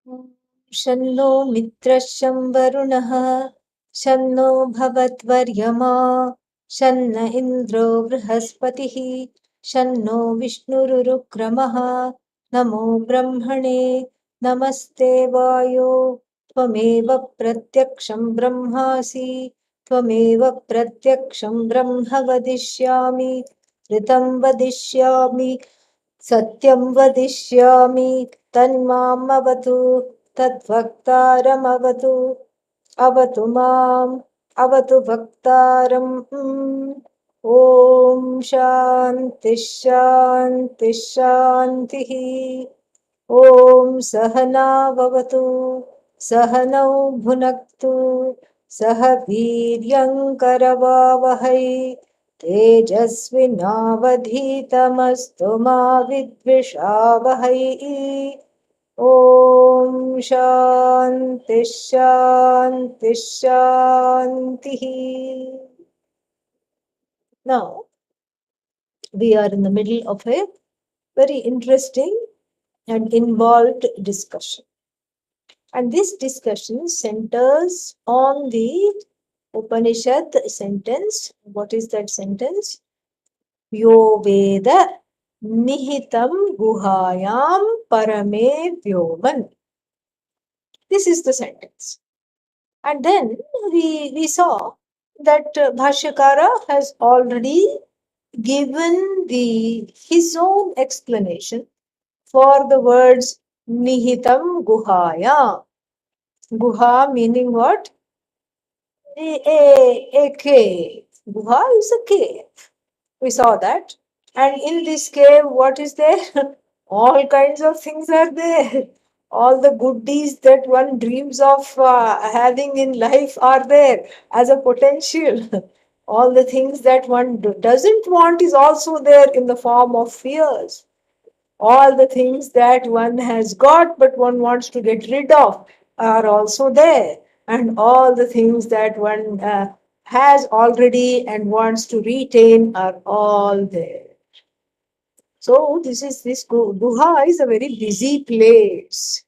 शन्नो मित्रशं वरुणः शन्नो भवद्वर्यमा शन्न इन्द्रो बृहस्पतिः शन्नो विष्णुरुरुक्रमः नमो ब्रह्मणे नमस्ते वायो त्वमेव प्रत्यक्षं ब्रह्मासि त्वमेव प्रत्यक्षं ब्रह्म वदिष्यामि ऋतं वदिष्यामि सत्यं वदिष्यामि तन्मामवतु तद्वक्तारमवतु अवतु माम् अवतु वक्तारम् ॐ शान्तिः शान्तिः शान्तिः ॐ सहना भवतु सहनौ भुनक्तु सह वीर्यङ्करवावहै तेजस्विनावधीतमस्तु मा विद्विषावहै ॐ शान्तिः शान्तिः शान्तिः. Now, we are in the middle of a very interesting and involved discussion. And this discussion centers on the Upanishad sentence. What is that sentence? Yo Veda Nihitam Guhayam Parame Vyoman. This is the sentence. And then we saw that Bhashyakara has already given his own explanation for the words Nihitam Guhaya. Guha meaning what? A cave. Guha is a cave. We saw that. And in this cave, what is there? All kinds of things are there. All the goodies that one dreams of having in life are there as a potential. All the things that one doesn't want is also there in the form of fears. All the things that one has got but one wants to get rid of are also there. And all the things that one has already and wants to retain are all there. So this Guha is a very busy place.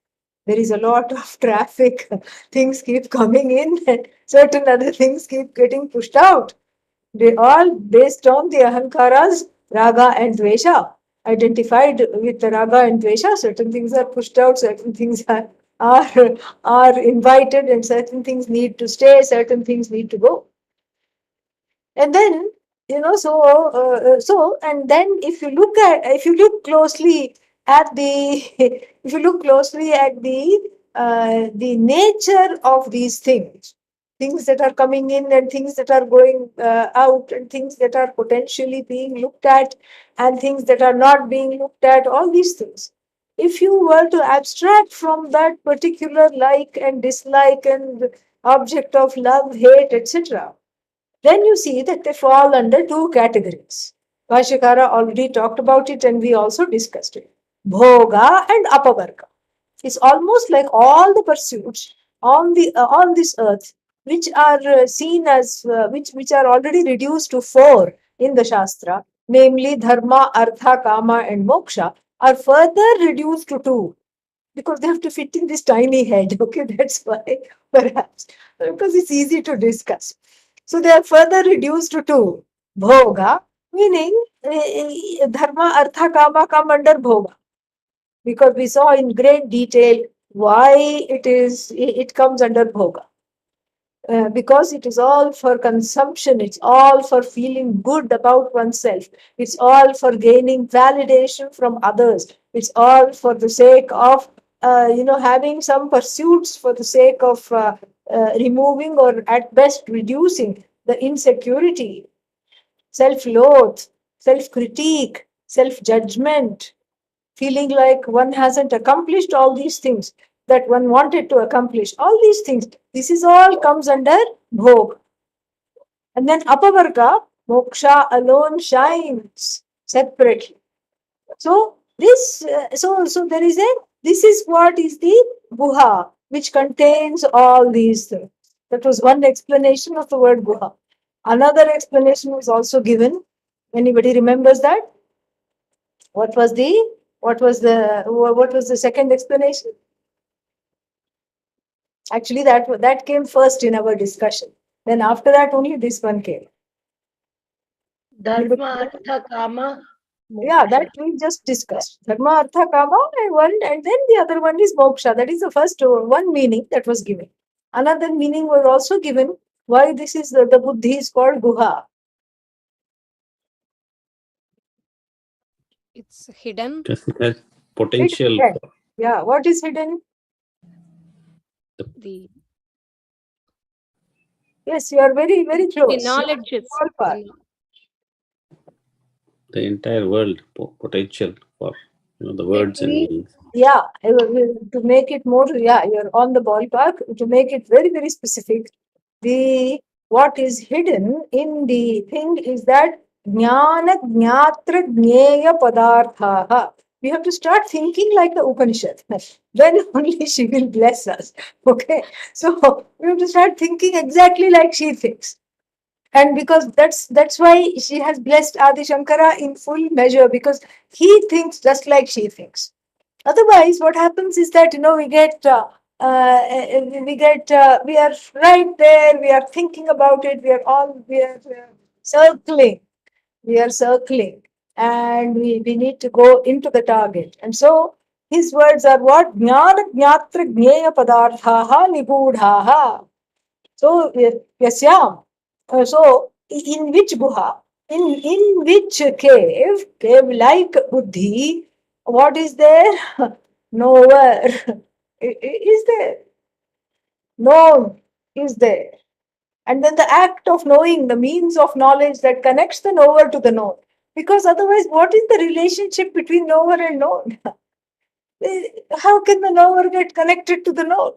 There is a lot of traffic. Things keep coming in and certain other things keep getting pushed out. They all based on the ahankaras, raga and dvesha. Identified with the raga and dvesha, certain things are pushed out, certain things are invited, and certain things need to stay, certain things need to go. And then and then if you look closely at the if you look closely at the nature of these things that are coming in and things that are going out and things that are potentially being looked at and things that are not being looked at, all these things, if you were to abstract from that particular like and dislike and object of love, hate, etc., then you see that they fall under two categories. Vashikara already talked about it and we also discussed it. Bhoga and Apavarga. It's almost like all the pursuits on this earth, which are seen as which are already reduced to four in the Shastra, namely Dharma, Artha, Kama, and Moksha, are further reduced to two because they have to fit in this tiny head. Okay, that's why perhaps because it's easy to discuss. So they are further reduced to two. Bhoga, meaning Dharma, Artha, Kama come under Bhoga. Because we saw in great detail why it comes under Bhoga. Because it is all for consumption, it's all for feeling good about oneself, it's all for gaining validation from others, it's all for the sake of having some pursuits for the sake of removing or at best reducing the insecurity, self-loath, self-critique, self-judgment, feeling like one hasn't accomplished all these things that one wanted to accomplish. All these things, this is all comes under bhog. And then apavarga, moksha alone shines separately. So this is what is the guha, which contains all these things. That was one explanation of the word guha. Another explanation was also given. Anybody remembers that? What was the second explanation? Actually, that came first in our discussion. Then after that, only this one came. Dharma, Artha, Kama, Yeah, that Moksha. we just discussed. Dharma, Artha, Kama, and then the other one is moksha. That is the first one meaning that was given. Another meaning was also given. Why this is the buddhi is called guha. It's hidden. Because it has Hidden. potential Yes. for Yeah, what is hidden? The Yes, you are very, very the close. knowledge is Ballpark. the entire world, potential for the words and Actually, meanings. yeah, to make it more, yeah, you're on the ballpark. To make it very, very specific, the what is hidden in the thing is that jnana jnatra jneya padarthaha. We have to start thinking like the Upanishad. Then only she will bless us. Okay, so we have to start thinking exactly like she thinks. And because that's why she has blessed Adi Shankara in full measure, because he thinks just like she thinks. Otherwise, what happens is that we are right there. We are thinking about it. We are circling, and we need to go into the target. And so his words are what jnana jnatra jneya padarthaha nibudhaha. So, yasyam. So, in which guha, in which cave like buddhi, what is there? Nowhere. Is there? Known is there. And then the act of knowing, the means of knowledge that connects the knower to the known. Because otherwise, what is the relationship between knower and known? How can the knower get connected to the known?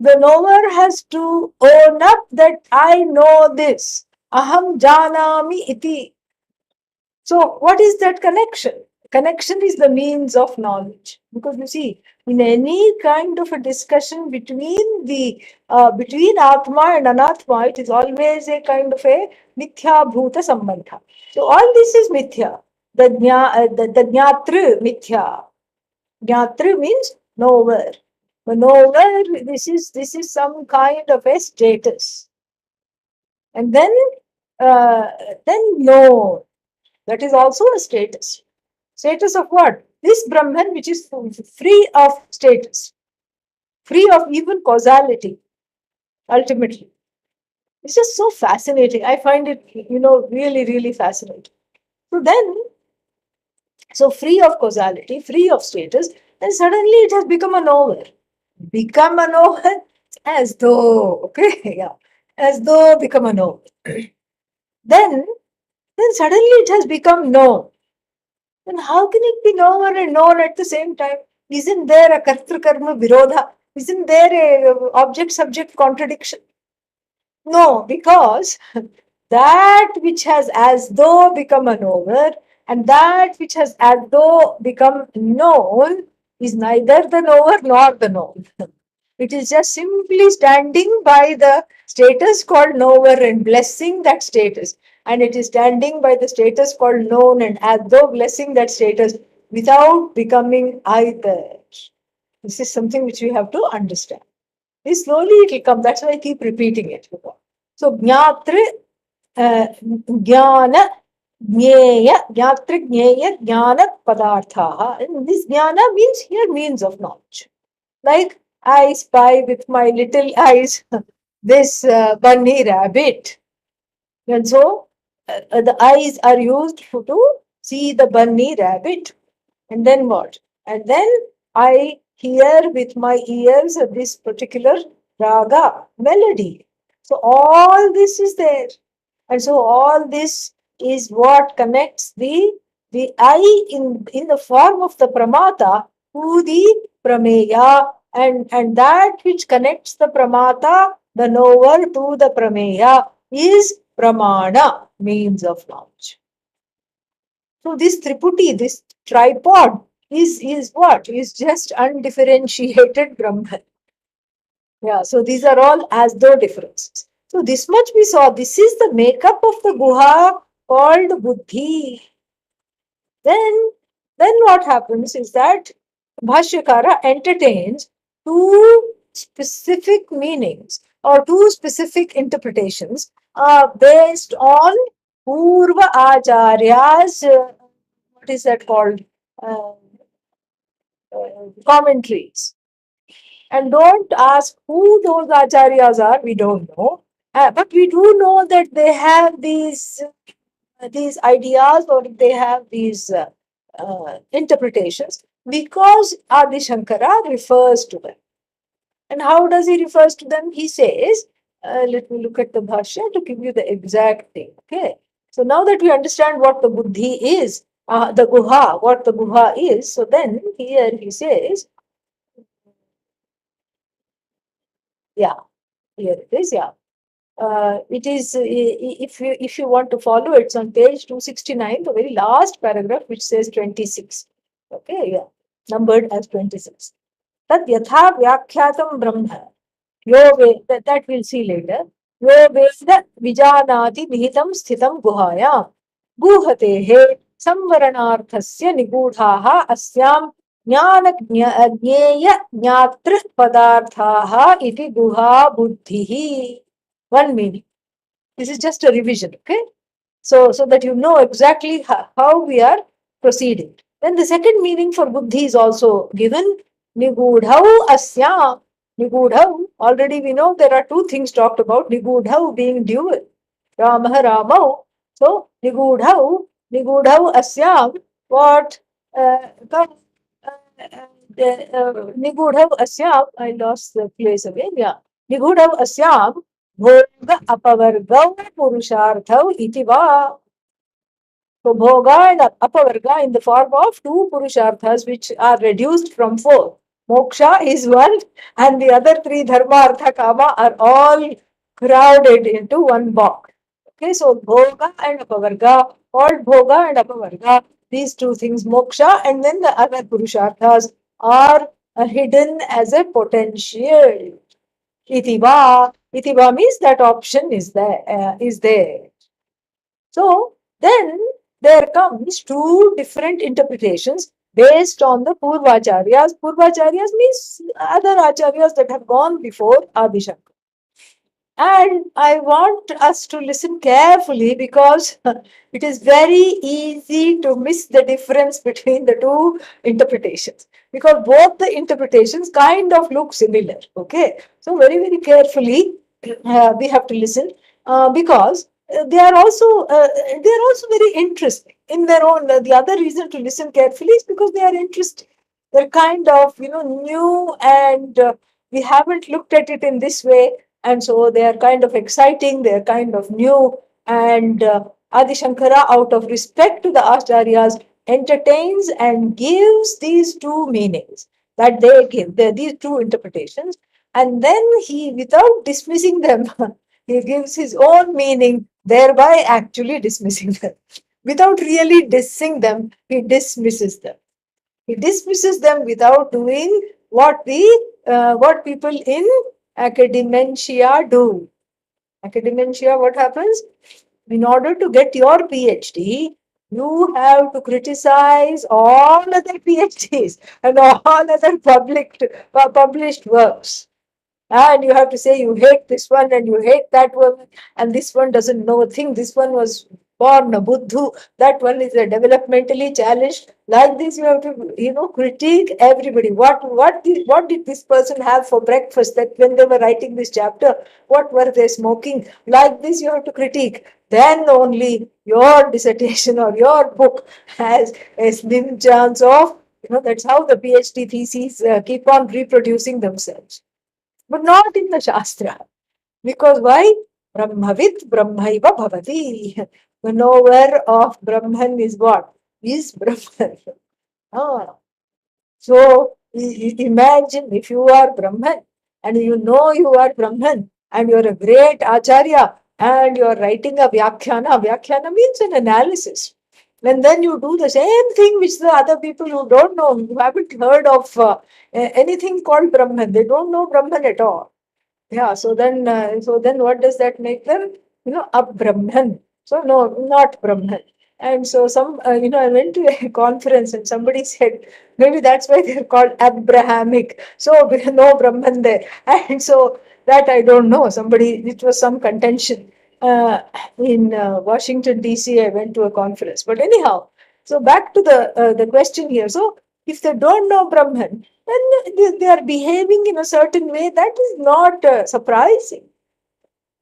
The knower has to own up that I know this. Aham janami iti. So, what is that connection? Connection is the means of knowledge. Because you see, in any kind of a discussion between Atma and Anatma, it is always a kind of a mithya bhuta sambandha. So, all this is mithya. The jnatru mithya. Jnatru means knower. The knower, this is some kind of a status. And uh, then known. That is also a status. Status of what? This Brahman, which is free of status, free of even causality, ultimately. It's just so fascinating. I find it, really, really fascinating. So free of causality, free of status, then suddenly it has become a knower. Become a knower as though, okay, yeah, as though become a knower. then, then suddenly it has become known. Then how can it be knower and known at the same time? Isn't there a kartru karma virodha? Isn't there a object subject contradiction? No, because that which has as though become a knower and that which has as though become known is neither the knower nor the known. It is just simply standing by the status called knower and blessing that status. And it is standing by the status called known and as though blessing that status without becoming either. This is something which we have to understand. This slowly it will come. That's why I keep repeating it. So, jnatra, jnana, jnaya, jnatra, jnaya, jnana padarthaha. And this jnana means here means of knowledge. Like I spy with my little eyes this bunny rabbit. And so the eyes are used to see the bunny rabbit. And then what? And then I hear with my ears this particular raga, melody. So all this is there. And so all this is what connects the I in the form of the pramata to the prameya, and that which connects the pramata, the knower, to the prameya is pramana, means of knowledge. So this triputi, this tripod is what? Is just undifferentiated Brahman. Yeah, so these are all as though differences. So this much we saw. This is the makeup of the guha called buddhi. Then, then what happens is that Bhashyakara entertains two specific meanings or two specific interpretations based on Purva Acharya's, what is that called? Uh, Commentaries. And don't ask who those acharyas are, we don't know. But we do know that they have these ideas or they have these interpretations because Adi Shankara refers to them. And how does he refers to them? He says, let me look at the Bhashya to give you the exact thing. Okay. So now that we understand what the Buddhi is, the Guha, what the Guha is, so then here he says, yeah, here it is, yeah. It is if you want to follow, it's on page 269, the very last paragraph, which says 26. Okay, yeah, numbered as 26. Tad yatha vyakyatam brahma. That we'll see later. Yo veda vijanati nihitam sthitam guhaya. Guhatehe samvaranarthasya nigudhaha asyam ज्ञान ज्ञेय ज्ञातृ पदार्थाः इति गुहा बुद्धिः. One meaning. This is just a revision, okay? So that you know exactly how we are proceeding. Then the second meaning for buddhi is also given. Nigudhau asya. Nigudhau. Already we know there are two things talked about. Nigudhau being dual. Ramah Ramau. So Nigudhau asyam. What? Nigudhau asyam. I lost the place again. Yeah. Nigudhau asyam. Bhoga apavargau purusharthau iti va. So bhoga and apavarga in the form of two purusharthas which are reduced from four. Moksha is one and the other three dharma, artha, kama are all crowded into one box. Okay, so bhoga and apavarga, called bhoga and apavarga, these two things, moksha and then the other purusharthas are hidden as a potential. Itiba. Itiba means that option is there. So then there comes two different interpretations based on the Purvacharyas. Purvacharyas means other acharyas that have gone before Adi Shankara. And I want us to listen carefully because it is very easy to miss the difference between the two interpretations because both the interpretations kind of look similar. Okay, so very, very carefully we have to listen because they are also very interesting in their own. The other reason to listen carefully is because they are interesting. They're kind of new and we haven't looked at it in this way, and so they are kind of exciting, they are kind of new, and Adi Shankara, out of respect to the Acharyas, entertains and gives these two meanings that they give, these two interpretations, and then he, without dismissing them, he gives his own meaning, thereby actually dismissing them. Without really dissing them, he dismisses them. He dismisses them without doing what people in academia do. Academia, what happens? In order to get your PhD, you have to criticize all other PhDs and all other published works. And you have to say you hate this one and you hate that one, and this one doesn't know a thing. This one was born a Buddhu, that one is a developmentally challenged. Like this, you have to, critique everybody. What did this person have for breakfast? That when they were writing this chapter, what were they smoking? Like this, you have to critique. Then only your dissertation or your book has a slim chance of, that's how the PhD theses keep on reproducing themselves. But not in the Shastra. Because why? Brahmavit Brahmaiva Bhavati. The knower of Brahman is what? Is Brahman. Ah. So imagine if you are Brahman and you know you are Brahman and you are a great Acharya and you are writing a Vyakhyana. Vyakhyana means an analysis. And then you do the same thing which the other people who don't know, who haven't heard of anything called Brahman. They don't know Brahman at all. Yeah, so then what does that make them? A Brahman. So no, not Brahman. And so I went to a conference and somebody said, maybe that's why they're called Abrahamic. So no Brahman there. And so that I don't know. It was some contention. In Washington, D.C., I went to a conference. But anyhow, so back to the question here. So if they don't know Brahman, then they are behaving in a certain way that is not surprising.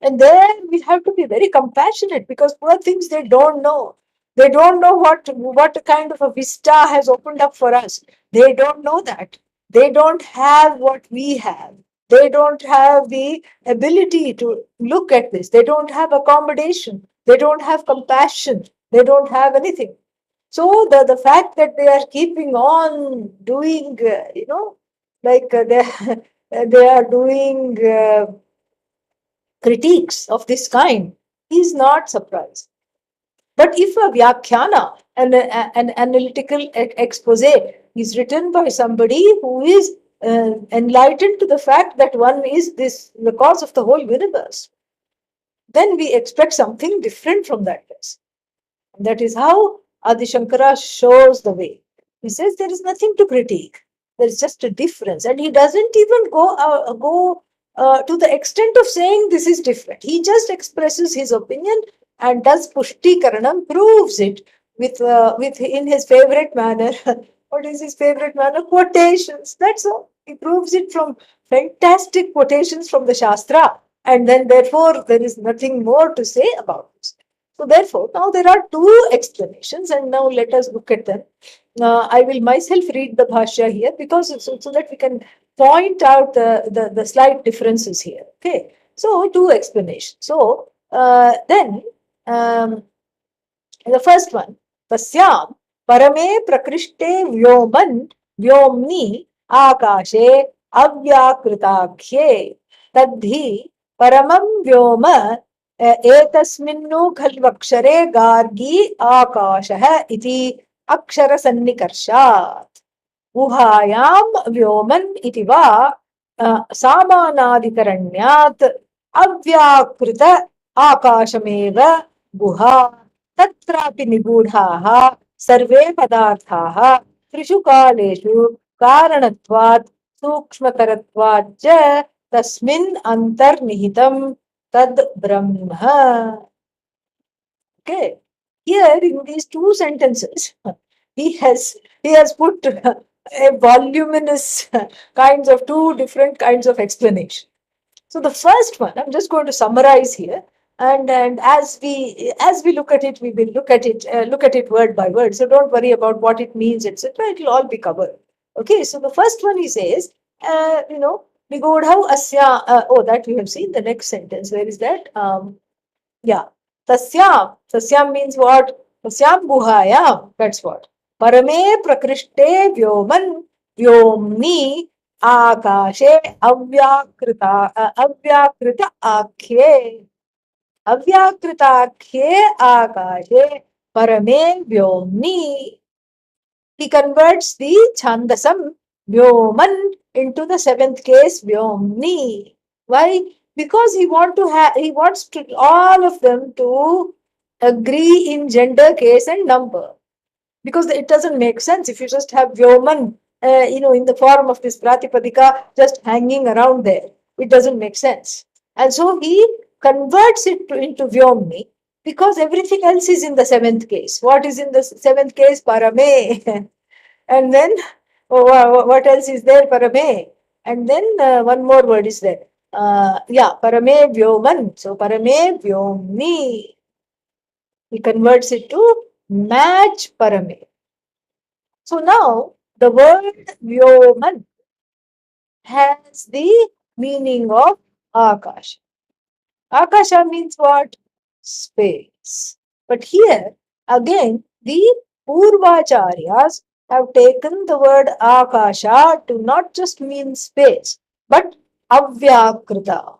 And there we have to be very compassionate because poor things they don't know. They don't know what kind of a vista has opened up for us. They don't know that. They don't have what we have. They don't have the ability to look at this. They don't have accommodation. They don't have compassion. They don't have anything. So the fact that they are keeping on doing, like they are doing critiques of this kind, is not surprised. But if a vyakhyana, an analytical expose, is written by somebody who is enlightened to the fact that one is the cause of the whole universe, then we expect something different from that person. That is how Adi Shankara shows the way. He says there is nothing to critique. There is just a difference. And he doesn't even go to the extent of saying this is different. He just expresses his opinion and does pushti karanam, proves it with in his favorite manner. What is his favorite manner? Quotations. That's all. He proves it from fantastic quotations from the Shastra. And then therefore there is nothing more to say about this. So therefore, now there are two explanations, and now let us look at them. I will myself read the Bhashya here because so that we can point out the slight differences here. Okay, so two explanations. So then the first one, Tasyam Parame Prakrishte Vyoman Vyomni Akashe Avyakritakhe Tadhi Paramam Vyoma एतस्मिन्नु खल्वक्षरे Gargi आकाशः इति अक्षरसन्निकर्षात् गुहायां व्योमन् इति वा सामानाधिकरण्यात् अव्याकृत आकाशमेव गुहा तत्रापि निगूढाः सर्वे पदार्थाः त्रिषु कालेषु कारणत्वात् सूक्ष्मतरत्वात् च तस्मिन् अन्तर्निहितं Tad Brahma. Okay. Here in these two sentences, he has put a voluminous kinds of two different kinds of explanation. So the first one, I'm just going to summarize here, and as we look at it, we will look at it word by word. So don't worry about what it means, etc. It will all be covered. Okay. So the first one he says, Nigodhau asya. That we have seen. The next sentence. Where is that? Yeah. Tasyam. Tasyam means what? Tasyam guhayam. That's what. Parame prakrishte vyoman vyomni akashe avyakrita akhye. Avyakritakhye akashe parame vyomni. He converts the Chandasam Vyoman into the seventh case Vyomni. Why? Because he wants to all of them to agree in gender, case, and number. Because it doesn't make sense if you just have Vyoman, in the form of this Pratipadika just hanging around there. It doesn't make sense. And so he converts it into Vyomni because everything else is in the seventh case. What is in the seventh case? Parame. And then, what else is there? Parame. And then one more word is there. Parame Vyoman. So, Parame Vyomni. He converts it to match Parame. So, now the word Vyoman has the meaning of Akasha. Akasha means what? Space. But here, again, the Purvacharyas have taken the word Akasha to not just mean space, but Avyakrita.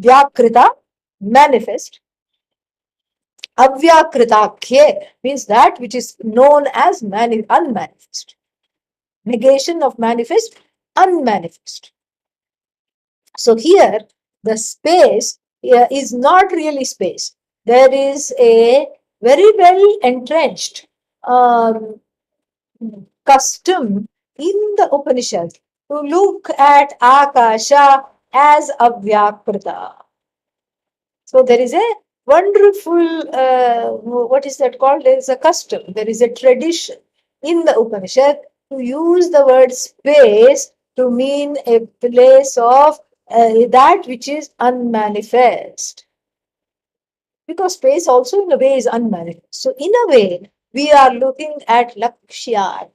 Vyakrita, manifest. Avyakritakhe means that which is known as unmanifest. Negation of manifest, unmanifest. So here, the space is not really space. There is a very well entrenched um, custom in the Upanishad to look at Akasha as Avyakrita. So there is a wonderful, what is that called? There is a custom, there is a tradition in the Upanishad to use the word space to mean a place of that which is unmanifest. Because space also in a way is unmanifest. So in a way, we are looking at Lakshya,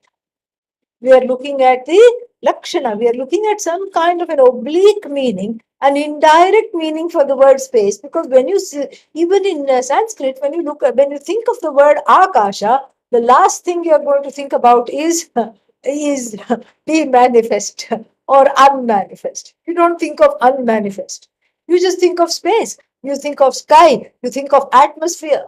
we are looking at the lakshana, we are looking at some kind of an oblique meaning, an indirect meaning for the word space. Because when you see, even in Sanskrit, when you look at, when you think of the word akasha, the last thing you are going to think about is the manifest or unmanifest. You don't think of unmanifest. You just think of space. You think of sky. You think of atmosphere.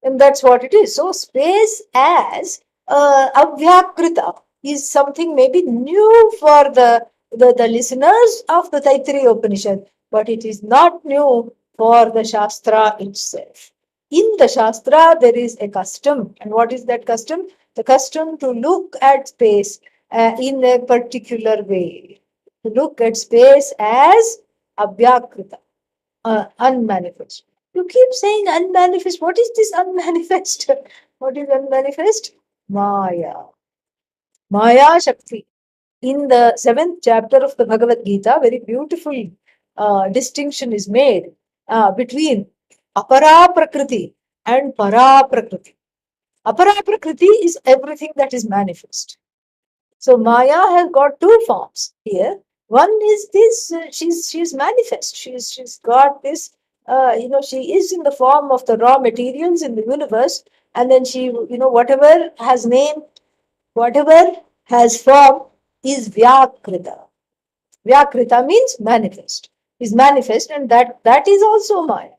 And that's what it is. So space as avyakrita is something maybe new for the listeners of the Taittiriya Upanishad, but it is not new for the Shastra itself. In the Shastra, there is a custom. And what is that custom? The custom to look at space in a particular way. To look at space as avyakrita, unmanifest. You keep saying unmanifest. What is this unmanifest? What is unmanifest? Maya. Maya Shakti. In the seventh chapter of the Bhagavad Gita, very beautiful distinction is made between apara prakriti and para prakriti. Apara prakriti is everything that is manifest. So Maya has got two forms here. One is this: she's manifest. She's got this. She is in the form of the raw materials in the universe, and then she, whatever has name, whatever has form, is Vyakrita. Vyakrita means manifest. Is manifest, and that is also Maya.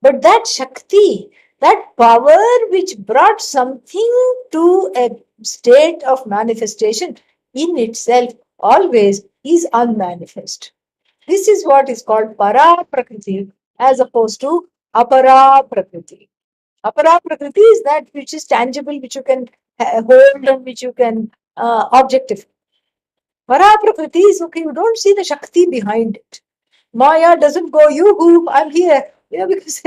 But that Shakti, that power which brought something to a state of manifestation in itself always is unmanifest. This is what is called para prakriti as opposed to apara prakriti. Apara prakriti is that which is tangible, which you can hold and which you can objectify. Para prakriti is okay, you don't see the Shakti behind it. Maya doesn't go, you who, I'm here. Because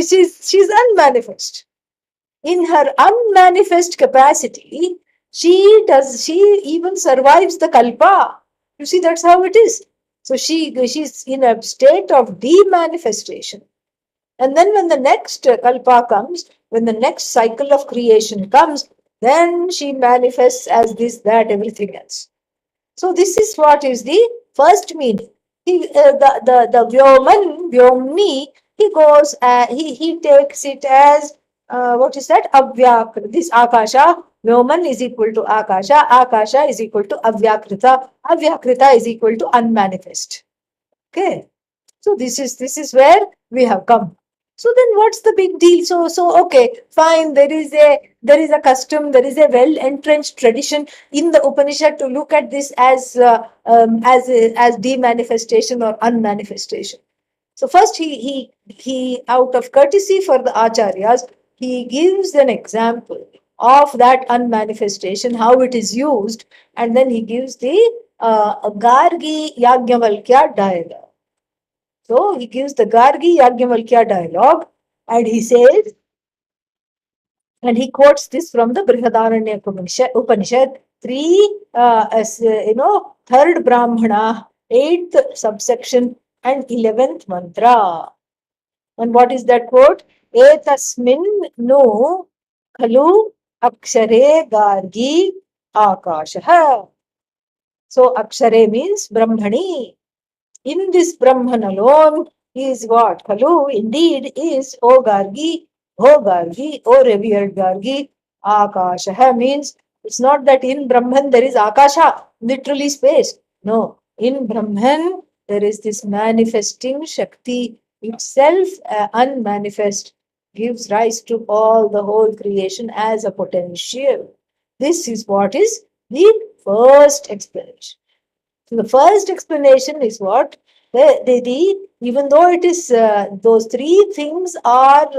she's unmanifest. In her unmanifest capacity, she even survives the kalpa. You see, that's how it is. So she's in a state of demanifestation. And then when the next kalpa comes, when the next cycle of creation comes, then she manifests as this, that, everything else. So this is what is the first meaning. The Vyomni, he goes, he takes it as, what is that? Avyakrita. This Akasha, Vyoman is equal to Akasha. Akasha is equal to Avyakrita. Avyakrita is equal to unmanifest. Okay. So this is where we have come. So then what's the big deal? So okay, fine. There is a custom, there is a well entrenched tradition in the Upanishad to look at this as demanifestation or unmanifestation. So first he out of courtesy for the acharyas, he gives an example of that unmanifestation, how it is used, and then he gives the Gargi Yajnavalkya dialogue. So he gives the Gargi Yajnavalkya dialogue, and he says, and he quotes this from the Brihadaranya Upanishad 3, third Brahmana, 8th subsection, and 11th mantra. And what is that quote? Etasmin no khalu akshare gargi akashaha. So akshare means Brahmani. In this Brahman alone is what? Khalu indeed is, O Gargi, O revered Gargi. Akasha means it's not that in Brahman there is Akasha, literally space. No, in Brahman there is this manifesting Shakti itself, unmanifest, gives rise to all the whole creation as a potential. This is what is the first explanation. So the first explanation is what? Even though it is those three things are,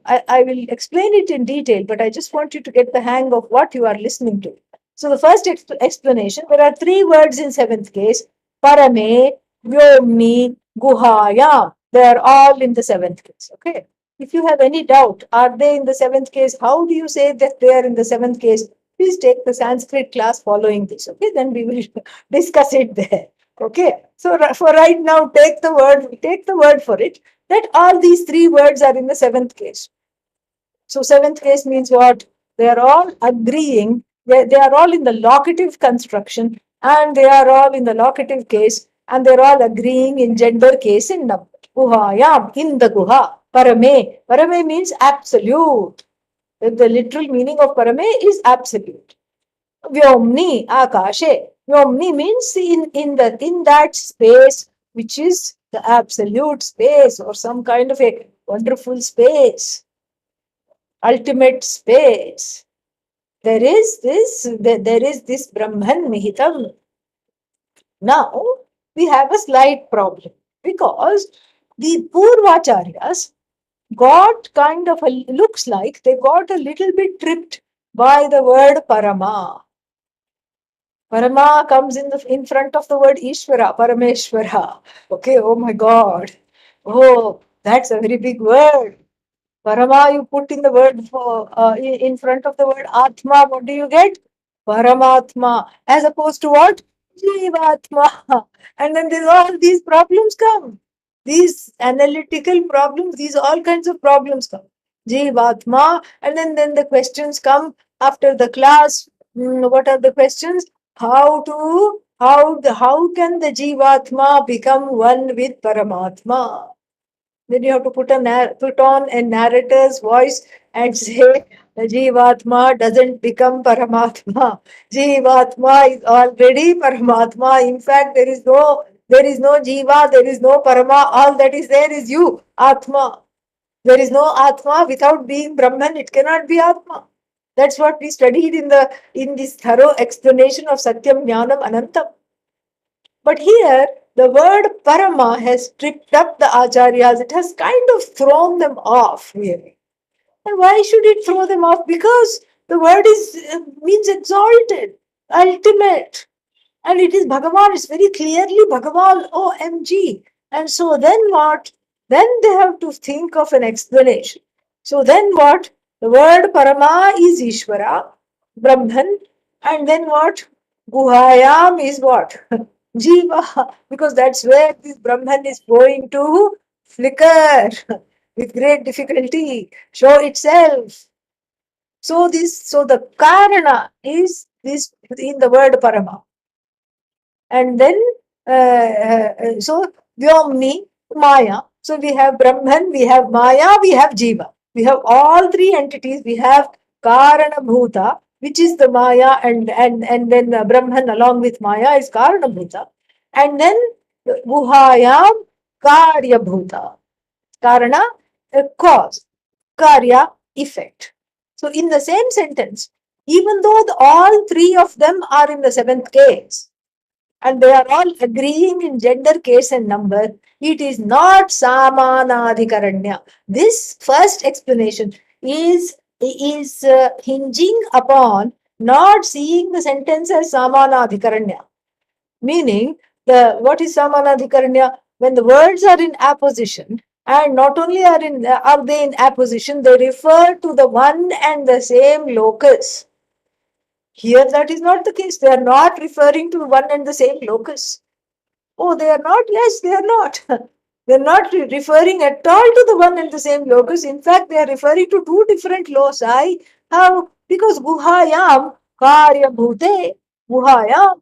I will explain it in detail, but I just want you to get the hang of what you are listening to. So the first explanation, there are three words in seventh case: parame, vyomni, guhayam. They are all in the seventh case. Okay. If you have any doubt, are they in the seventh case? How do you say that they are in the seventh case? Please take the Sanskrit class following this. Okay, then we will discuss it there. Okay. So for right now, take the word for it that all these three words are in the seventh case. So seventh case means what? They are all agreeing. They are all in the locative construction, and they are all in the locative case, and they're all agreeing in gender case in number. Guhayam, in the guha. Parame. Parame means absolute. The literal meaning of parame is absolute. Vyomni, akashe. Vyomni means in that space, which is the absolute space, or some kind of a wonderful space, ultimate space. There is this Brahman Mihitam. Now we have a slight problem because the Purvacharyas got kind of a, looks like they got a little bit tripped by the word Parama. Parama comes in front of the word Ishvara, Parameshvara. Okay, oh my God. Oh, that's a very big word. Parama, you put in the word in front of the word Atma, what do you get? Paramatma, as opposed to what? Jivatma. And then there's all these problems come. These analytical problems, these all kinds of problems come. Jivatma, and then the questions come after the class. What are the questions? How can the Jivatma become one with Paramatma? Then you have to put on a narrator's voice and say, Jivatma doesn't become Paramatma. Jivatma is already Paramatma. In fact, there is no Jiva, there is no Parama. All that is there is you, Atma. There is no Atma without being Brahman. It cannot be Atma. That's what we studied in this thorough explanation of Satyam Jnanam Anantam. But here, the word Parama has tripped up the Acharyas. It has kind of thrown them off, really. And why should it throw them off? Because the word means exalted, ultimate. And it is Bhagavan, it's very clearly Bhagavan, OMG. And so then what? Then they have to think of an explanation. So then what? The word Parama is Ishvara, Brahman, and then what? Guhayam is what? Jiva, because that's where this Brahman is going to flicker with great difficulty, show itself. So the Karana is this in the word Parama. And then, so Vyomni, Maya. So we have Brahman, we have Maya, we have Jiva. We have all three entities. We have Karana Bhuta, which is the Maya, and then Brahman along with Maya is Karana Bhuta. And then Guhayam Karya Bhuta. Karana, cause. Karya, effect. So in the same sentence, even though all three of them are in the seventh case, and they are all agreeing in gender, case, and number, it is not Samanadhikaranya. This first explanation is hinging upon not seeing the sentence as Samanadhikaranya. Meaning, what is Samanadhikaranya? When the words are in apposition, and not only are they in apposition, they refer to the one and the same locus. Here, that is not the case. They are not referring to one and the same locus. Oh, they are not? Yes, they are not. They are not referring at all to the one and the same locus. In fact, they are referring to two different loci. How? Because guhayam karya bhute guhayam.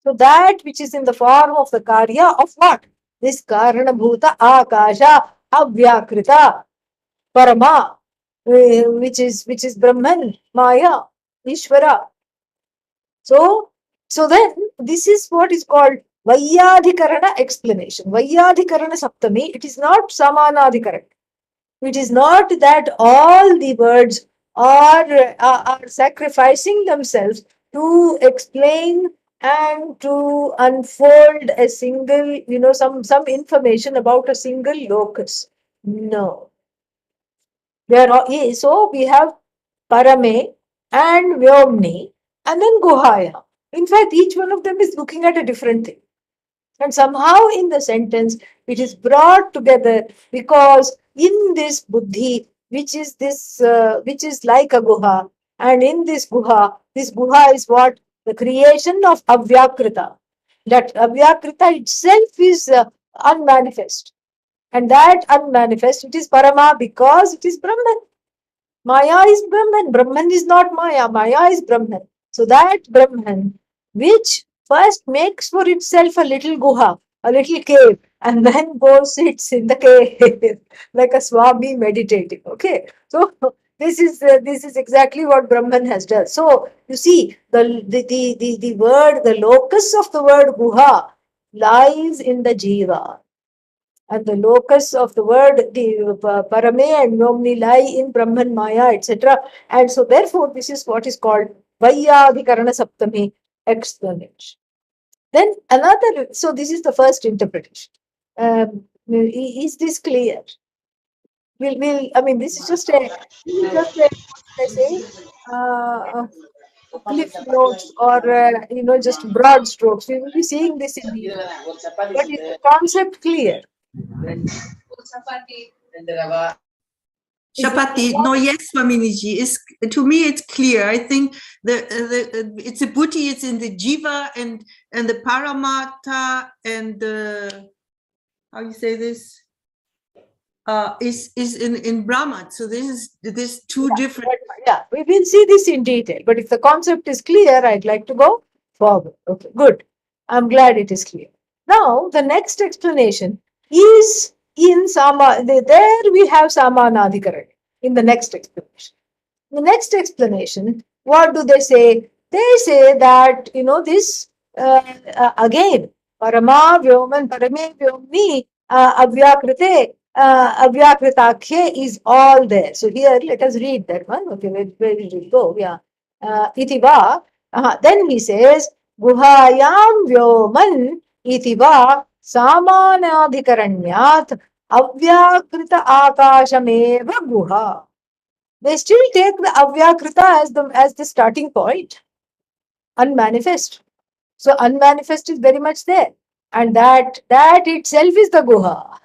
So that which is in the form of the karya of what? This karana bhuta akasha avyakrita parama, which is Brahman, Maya, Ishvara. So, so then this is what is called Vaiyadhikarana explanation. Vaiyadhikarana Saptami, it is not Samanadhikarana. It is not that all the words are sacrificing themselves to explain and to unfold a single, some information about a single locus. No. They are all, so we have Parame and Vyomni and then Guhaya. In fact, each one of them is looking at a different thing. And somehow in the sentence, it is brought together because in this buddhi, which is like a guha, and in this guha is what? The creation of Avyakrita. That Avyakrita itself is unmanifest. And that unmanifest, it is Parama because it is Brahman. Maya is Brahman. Brahman is not Maya. Maya is Brahman. So that Brahman, which first makes for itself a little guha, a little cave, and then goes sits in the cave like a Swami meditating. Okay, so this is exactly what Brahman has done. So you see, the word, the locus of the word guha lies in the jiva, and the locus of the word, the Parame and Vyomni lie in Brahman, Maya, etc. And so, therefore, this is what is called Vaiyadhikarana Saptami explanation. Then another, so this is the first interpretation. Is this clear? I mean, this is just a, what should I say, cliff notes or, just broad strokes. We will be seeing this in detail. But is the concept clear? Is it Chapati, no, yes, Swaminiji. To me, it's clear. I think it's a buddhi, it's in the jiva and the paramata and the, how you say this, is in Brahman. So this two different. Yeah, we will see this in detail. But if the concept is clear, I'd like to go forward. Okay, good. I'm glad it is clear. Now, the next explanation is in Sama. There we have Samanadhikaran in the next explanation. The next explanation, what do they say? They say that, this again, Parama Vyoman Parame Vyomni Avyakrite Avyakritakhe is all there. So here, let us read that one. Okay, where did it go? Yeah. Itiva. Then he says, Guhayam Vyoman Itiva Samanadhikaranyat Avyakrita Akashameva Guha. They still take the Avyakrita as the starting point, unmanifest. So unmanifest is very much there. And that itself is the Guha.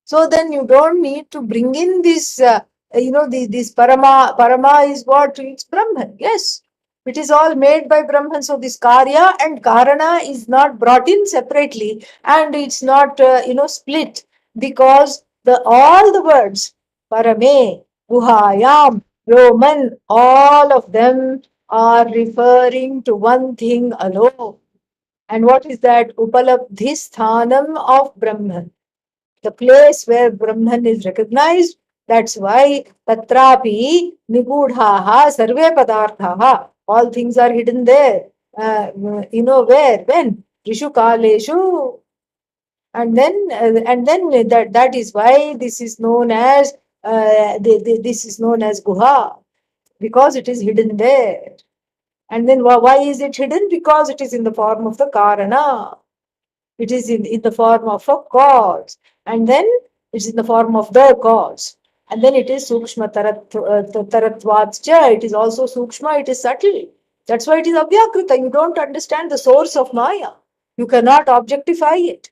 So then you don't need to bring in this, this Parama. Parama is what? It's Brahman. Yes. It is all made by Brahman. So this Karya and Karana is not brought in separately and it's not, split because all the words, Parame, Guhayam, Roman, all of them are referring to one thing alone. And what is that? Upalabdhisthanam of Brahman, the place where Brahman is recognized. That's why Tatrapi Nigudhaha Sarve Padarthaha. All things are hidden there. Where? When? Rishu Kaleshu. And then that is why this is known as this is known as Guha, because it is hidden there. And then why is it hidden? Because it is in the form of the Karana. It is in the form of a cause. And then it's in the form of the cause. And then it is Sukshma Taratvatscha. It is also Sukshma, it is subtle. That's why it is Avyakrita. You don't understand the source of Maya. You cannot objectify it.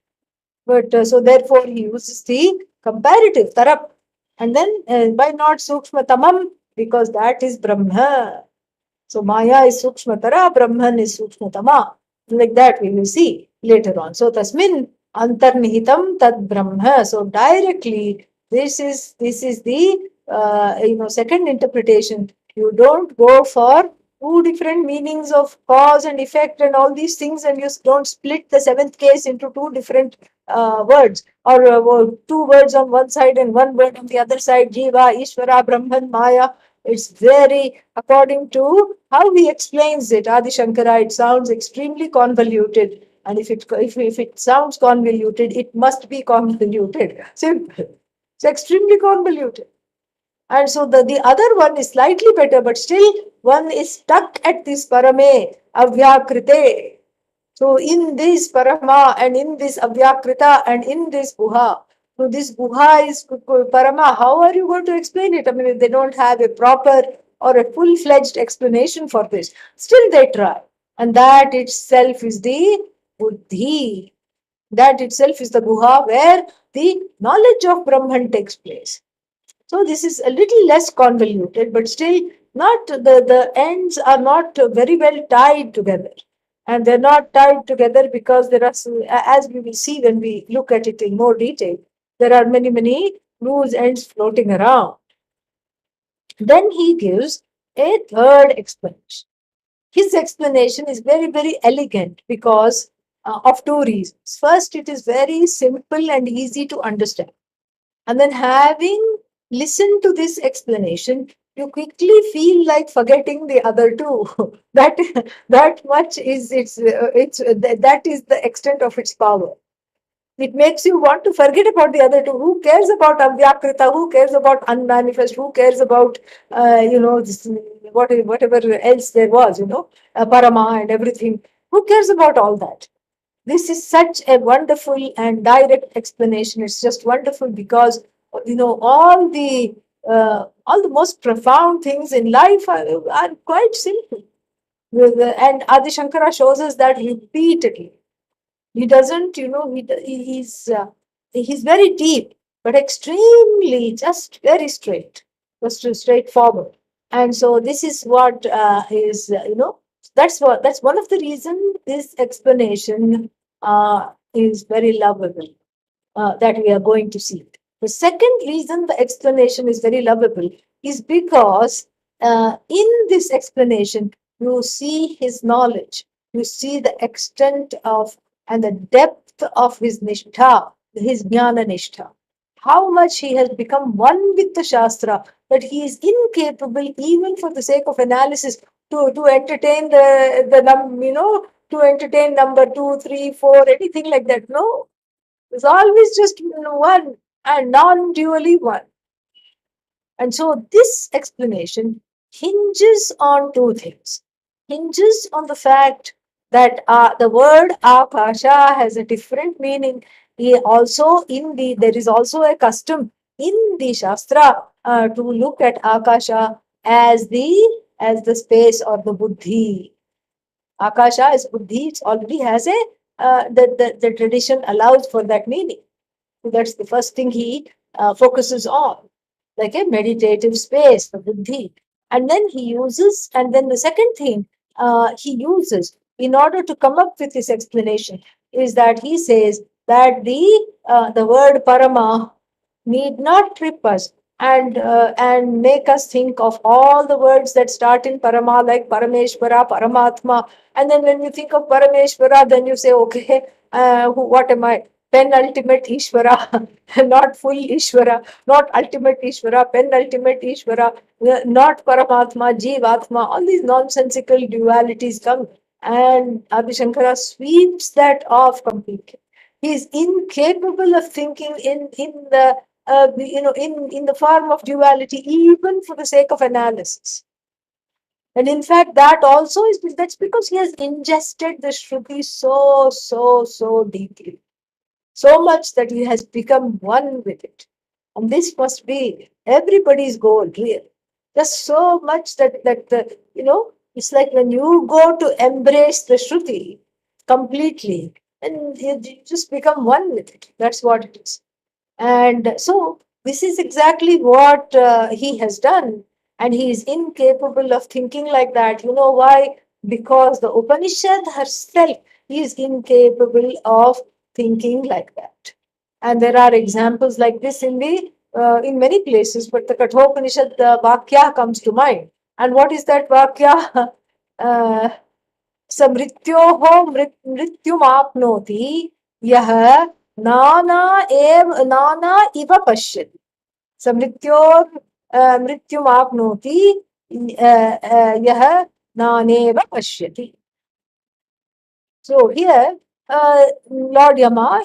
But so therefore he uses the comparative Tarap. And then why not Sukshma Tamam? Because that is Brahma. So Maya is Sukshmatara, Brahman is Sukshmatama. Like that we will see later on. So Tasmin Antarnihitam Tad Brahma. So directly this is the second interpretation. You don't go for two different meanings of cause and effect and all these things, and you don't split the seventh case into two different words, or two words on one side and one word on the other side. Jiva, Ishvara, Brahman, Maya. It's very, according to how he explains it, Adi Shankara, it sounds extremely convoluted. And if it sounds convoluted, it must be convoluted. Simple. It's extremely convoluted. And so the other one is slightly better, but still one is stuck at this Parame, Avyakrite. So in this Parama and in this Avyakrita and in this Guha, So this guha is parama. How are you going to explain it? I mean, if they don't have a proper or a full-fledged explanation for this, still they try. And that itself is the buddhi. That itself is the guha where the knowledge of Brahman takes place. So this is a little less convoluted, but still not the ends are not very well tied together. And they're not tied together because there are, as we will see when we look at it in more detail, there are many, many loose ends floating around. Then he gives a third explanation. His explanation is very, very elegant because of two reasons. First, it is very simple and easy to understand. And then, having listened to this explanation, you quickly feel like forgetting the other two. that that much is that is the extent of its power. It makes you want to forget about the other two. Who cares about Avyakrita? Who cares about unmanifest? Who cares about this, whatever else there was? Parama and everything. Who cares about all that? This is such a wonderful and direct explanation. It's just wonderful because all the most profound things in life are quite simple. And Adi Shankara shows us that repeatedly. He doesn't, he's very deep, but extremely just very straight, just straightforward. And so this is what is, that's one of the reasons this explanation is very lovable, that we are going to see. The second reason the explanation is very lovable is because in this explanation, you see his knowledge, you see the extent of and the depth of his nishtha, his jnana nishtha. How much he has become one with the Shastra, that he is incapable, even for the sake of analysis, to entertain to entertain number two, three, four, anything like that. No, it's always just one and non-dually one. And so this explanation hinges on two things. Hinges on the fact that the word akasha has a different meaning. There is also a custom in the Shastra to look at akasha as the space or the buddhi. Akasha is buddhi. It already has the tradition allows for that meaning. So that's the first thing he focuses on, like a meditative space for buddhi. And then the second thing he uses in order to come up with this explanation is that he says that the word parama need not trip us and make us think of all the words that start in parama, like parameshwara, paramatma. And then when you think of parameshwara, then you say, okay, what am I? Penultimate Ishvara, not full Ishvara, not ultimate Ishvara, penultimate Ishvara, not Paramatma, Jivatma. All these nonsensical dualities come, and Adi Shankara sweeps that off completely. He is incapable of thinking in the in the form of duality, even for the sake of analysis. And in fact, that's because he has ingested the Shruti so deeply, so much that he has become one with it. And this must be everybody's goal, really. Just so much that it's like when you go to embrace the Shruti completely, and you just become one with it. That's what it is. And so this is exactly what he has done. And he is incapable of thinking like that. You know why? Because the Upanishad herself is incapable of thinking like that. And there are examples like this in many places, but the Kathopanishad, the Vakya comes to mind. And what is that Vakya? uh, समृत्योः मृत्युमाप्नोति यः नाना इव पश्यति समृत्योर् मृत्युमाप्नोति यः नानेव पश्यति. So here, Lord Yama,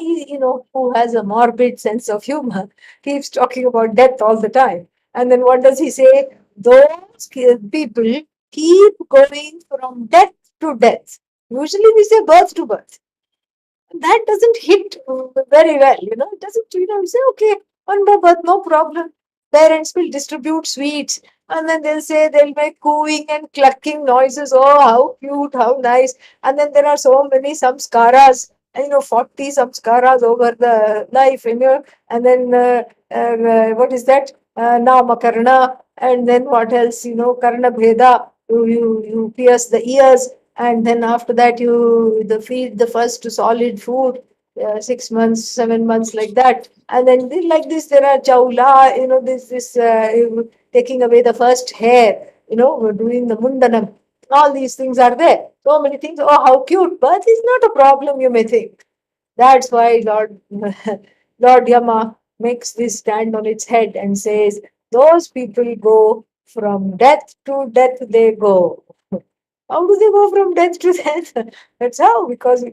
who has a morbid sense of humor, keeps talking about death all the time. And then what does he say? Those people keep going from death to death. Usually we say birth to birth. That doesn't hit very well, it doesn't, you say, okay, one more birth, no problem. Parents will distribute sweets, and then they'll say they'll make cooing and clucking noises. Oh, how cute, how nice. And then there are so many samskaras, 40 samskaras over the life, and then what is that? Namakarna, and then what else, Karna Bheda, you pierce the ears, and then after that you the feed the first solid food, 6 months, 7 months, like that. And then like this there are chaula, this taking away the first hair, we're doing the mundanam. All these things are there, so many things. Oh, how cute. Birth is not a problem, you may think. That's why Lord Yama makes this stand on its head and says, those people go from death to death, they go. How do they go from death to death? That's how, because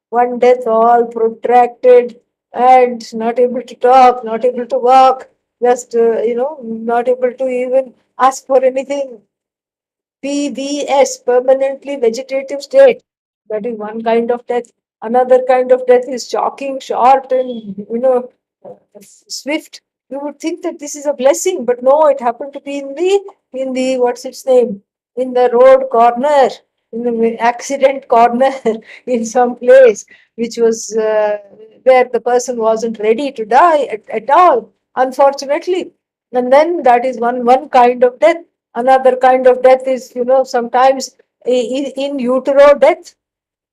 one death all protracted and not able to talk, not able to walk, just not able to even ask for anything. PVS, permanently vegetative state. That is one kind of death. Another kind of death is shocking, short, and swift. You would think that this is a blessing, but no, it happened to be in the what's its name? In the road corner, in the accident corner, in some place which was where the person wasn't ready to die at all, unfortunately. And then that is one kind of death. Another kind of death is, sometimes in utero death.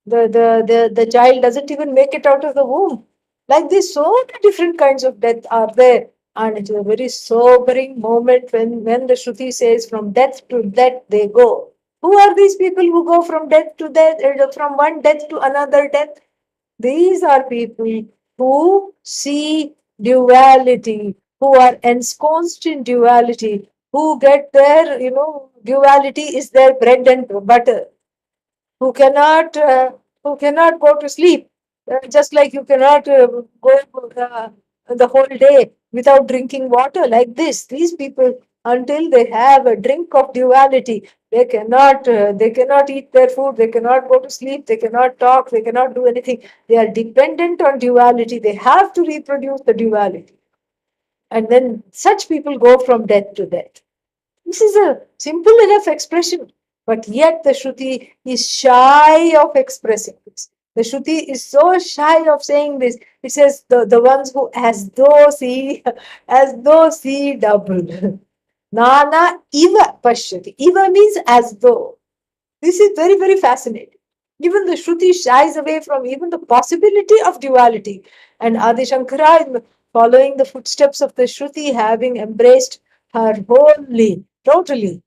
The child doesn't even make it out of the womb. Like this, so many different kinds of death are there. And it's a very sobering moment when the Shruti says, from death to death they go. Who are these people who go from death to death, from one death to another death? These are people who see duality, who are ensconced in duality, who get their, duality is their bread and butter, who cannot go to sleep, just like you cannot go the whole day without drinking water. Like this, these people, until they have a drink of duality, they cannot eat their food, they cannot go to sleep, they cannot talk, they cannot do anything. They are dependent on duality, they have to reproduce the duality. And then such people go from death to death. This is a simple enough expression, but yet the Shruti is shy of expressing this. The Shruti is so shy of saying this. It says the ones who as though see double. Nana iva pashyati. Iva means as though. This is very, very fascinating. Even the Shruti shies away from even the possibility of duality. And Adi Shankara, following the footsteps of the Shruti, having embraced her wholly, totally,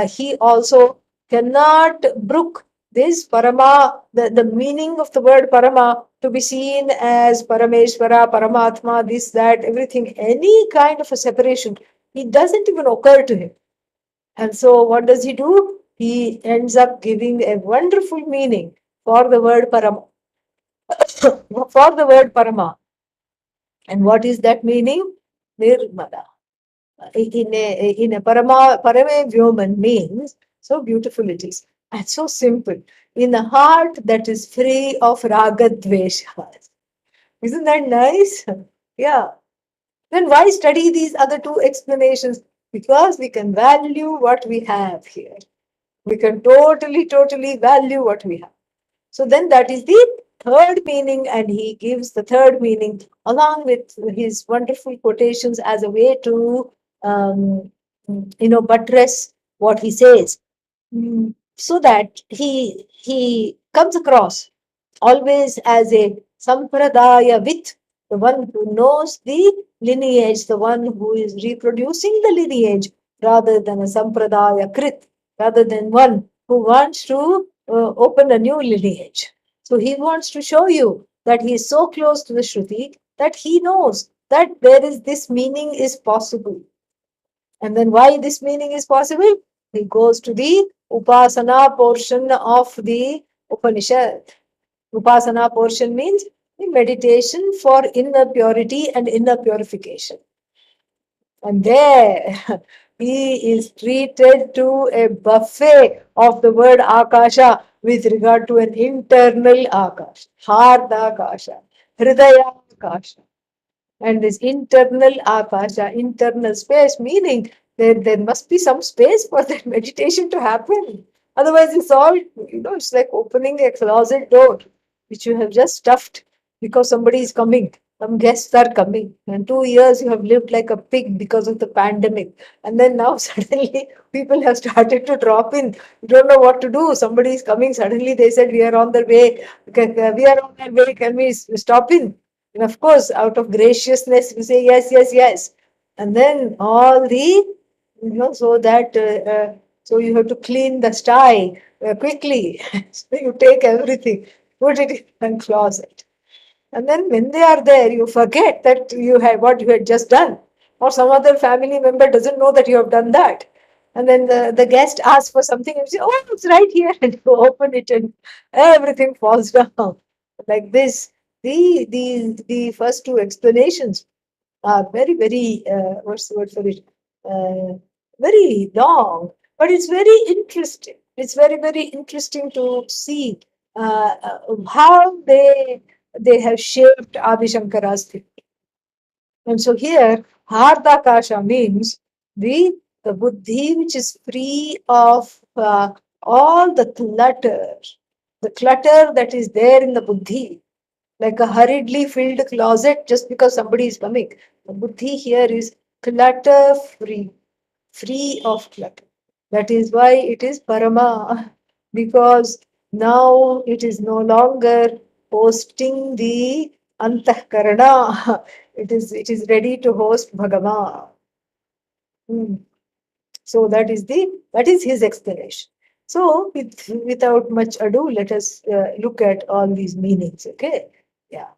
he also cannot brook this Parama, the meaning of the word Parama, to be seen as Parameshwara, Paramatma, this, that, everything, any kind of a separation. It doesn't even occur to him. And so what does he do? He ends up giving a wonderful meaning for the word Parama. For the word Parama. And what is that meaning? Nirmala. In a Parame Vyoman means, so beautiful it is, and so simple. In a heart that is free of ragadveshas. Isn't that nice? Yeah. Then why study these other two explanations? Because we can value what we have here. We can totally, totally value what we have. So then that is the third meaning, and he gives the third meaning along with his wonderful quotations as a way to, buttress what he says. So that he comes across always as a sampradaya with, the one who knows the lineage, the one who is reproducing the lineage, rather than a sampradaya krit, rather than one who wants to open a new lineage. So he wants to show you that he is so close to the Shruti that he knows that there is this meaning is possible. And then why this meaning is possible? He goes to the Upasana portion of the Upanishad. Upasana portion means the meditation for inner purity and inner purification. And there he is treated to a buffet of the word Akasha. with regard to an internal Akasha, Hardakasha, Hridaya Akasha. And this internal Akasha, internal space, meaning there must be some space for that meditation to happen. Otherwise, it's all, it's like opening a closet door, which you have just stuffed because somebody is coming. Some guests are coming. And 2 years you have lived like a pig because of the pandemic. And then now suddenly people have started to drop in. You don't know what to do. Somebody is coming. Suddenly they said, we are on the way. We are on our way. Can we stop in? And of course, out of graciousness, we say yes, yes, yes. And then all the, so that, so you have to clean the sty quickly. So you take everything, put it in the closet. And then when they are there, you forget that you had what you had just done. Or some other family member doesn't know that you have done that. And then the guest asks for something and you say, oh, it's right here. And you open it and everything falls down. Like this, the first two explanations are very, very, what's the word for it? Very long, but it's very interesting. It's very, very interesting to see how they have shaped Adi Shankara's thinking. And so here, Hardakasha means the, the buddhi which is free of all the clutter that is there in the buddhi, like a hurriedly filled closet just because somebody is coming. The buddhi here is clutter free, free of clutter. That is why it is Parama, because now it is no longer hosting the Antahkarana. It is ready to host Bhagavan. So that is his explanation. So without much ado, let us look at all these meanings. Okay, yeah.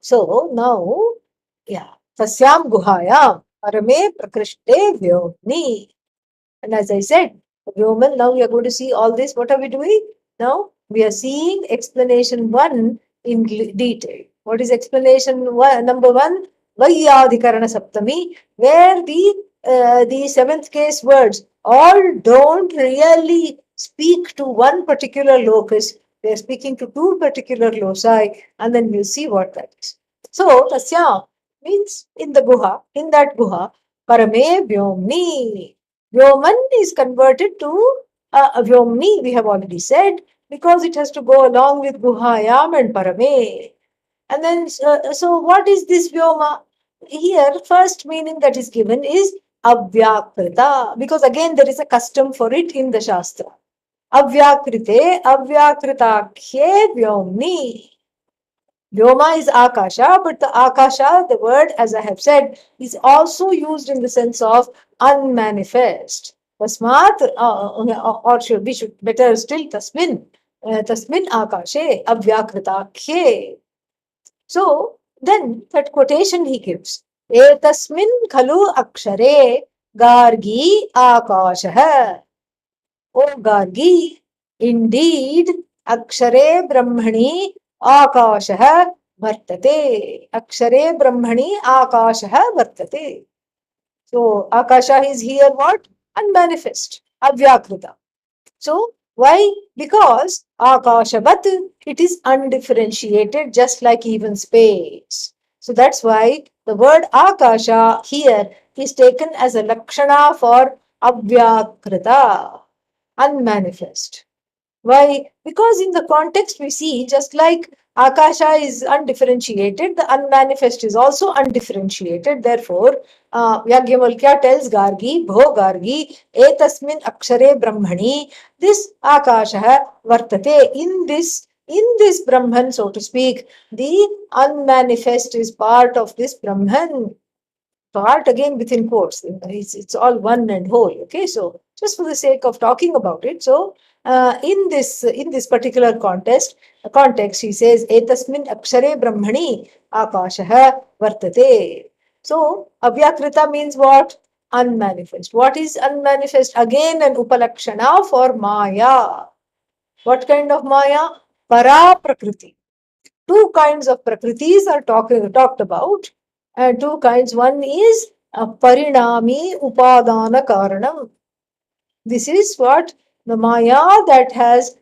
So now, yeah, Tasyam Guhayam Parame Prakrishte Vyomni. And as I said, Vyoman, now we are going to see all this. What are we doing? Now we are seeing explanation 1 in detail. What is explanation number 1? Vaiyadhikarana Saptami, where the seventh case words all don't really speak to one particular locus. They are speaking to two particular loci, and then we'll see what that is. So, Tasyam means in the Guha, in that Guha, Parame Vyomni. Vyoman is converted to Vyomni, we have already said, because it has to go along with Guhayam and Parame. And then, so what is this Vyoma? Here, first meaning that is given is Avyakrita, because again there is a custom for it in the Shastra. Avyakrite, Avyakritakhye Vyomni. Vyoma is Akasha, but the Akasha, the word, as I have said, is also used in the sense of unmanifest. Tasmat, or we should better still, Tasmin Akashe, Avyakritakhye. So then that quotation he gives, Etasmin khalu akshare gargi akashah. O gargi, indeed, akshare brahmani akashah vartate. Akshare brahmani akashah vartate. So akasha is here what? Unmanifest, avyakrita. So why? Because Akashavat, it is undifferentiated, just like even space. So that's why the word Akasha here is taken as a Lakshana for Avyakrita, unmanifest. Why? Because in the context we see, just like Akasha is undifferentiated, the unmanifest is also undifferentiated. Therefore, Yagyavalkya tells Gargi, Bho Gargi, Etasmin Akshare Brahmani, this Akasha Vartate. In this Brahman, so to speak, the unmanifest is part of this Brahman. Part again within quotes. It's all one and whole. Okay, so just for the sake of talking about it, so in this particular context, he says etasmin akshare brahmani akashah vartate. So avyakrita means what? Unmanifest. What is unmanifest? Again an upalakshana for Maya. What kind of Maya? Para prakriti. Two kinds of prakritis are talked about. And two kinds. One is parinami upadana karanam. This is what The Maya that has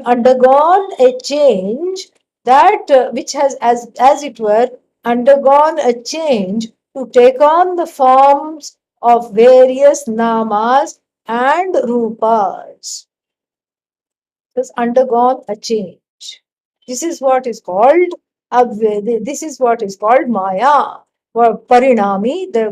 undergone a change, that which has, as it were, undergone a change to take on the forms of various namas and rupas. Has undergone a change. This is what is called this is what is called Maya or Parinami, the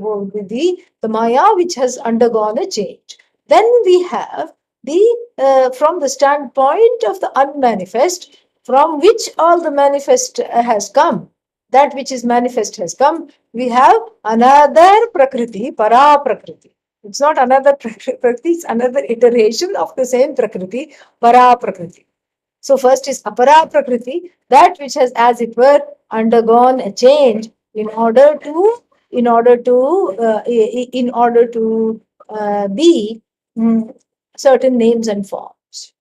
Maya which has undergone a change. Then we have the from the standpoint of the unmanifest, from which all the manifest has come. That which is manifest has come. We have another Prakriti, Para Prakriti. It's not another Prakriti, it's another iteration of the same Prakriti, Para Prakriti. So first is Apara Prakriti, that which has, as it were, undergone a change in order to be certain names and forms,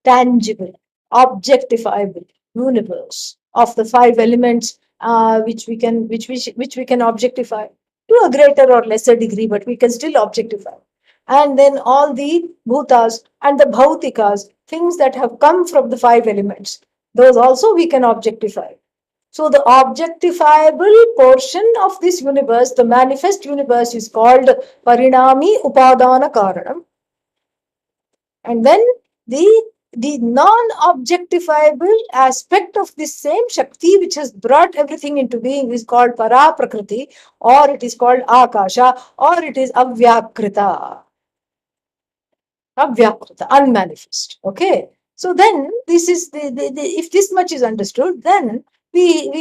tangible, objectifiable universe of the five elements which we can objectify to a greater or lesser degree, but we can still objectify. And then all the bhutas and the bhautikas, things that have come from the five elements, those also we can objectify. So the objectifiable portion of this universe, the manifest universe, is called Parinami Upadana Karanam. And then the non-objectifiable aspect of this same Shakti which has brought everything into being is called Para Prakriti, or it is called Akasha, or it is Avyakrita. Avyakrita, unmanifest. Okay. So then this is if this much is understood, then we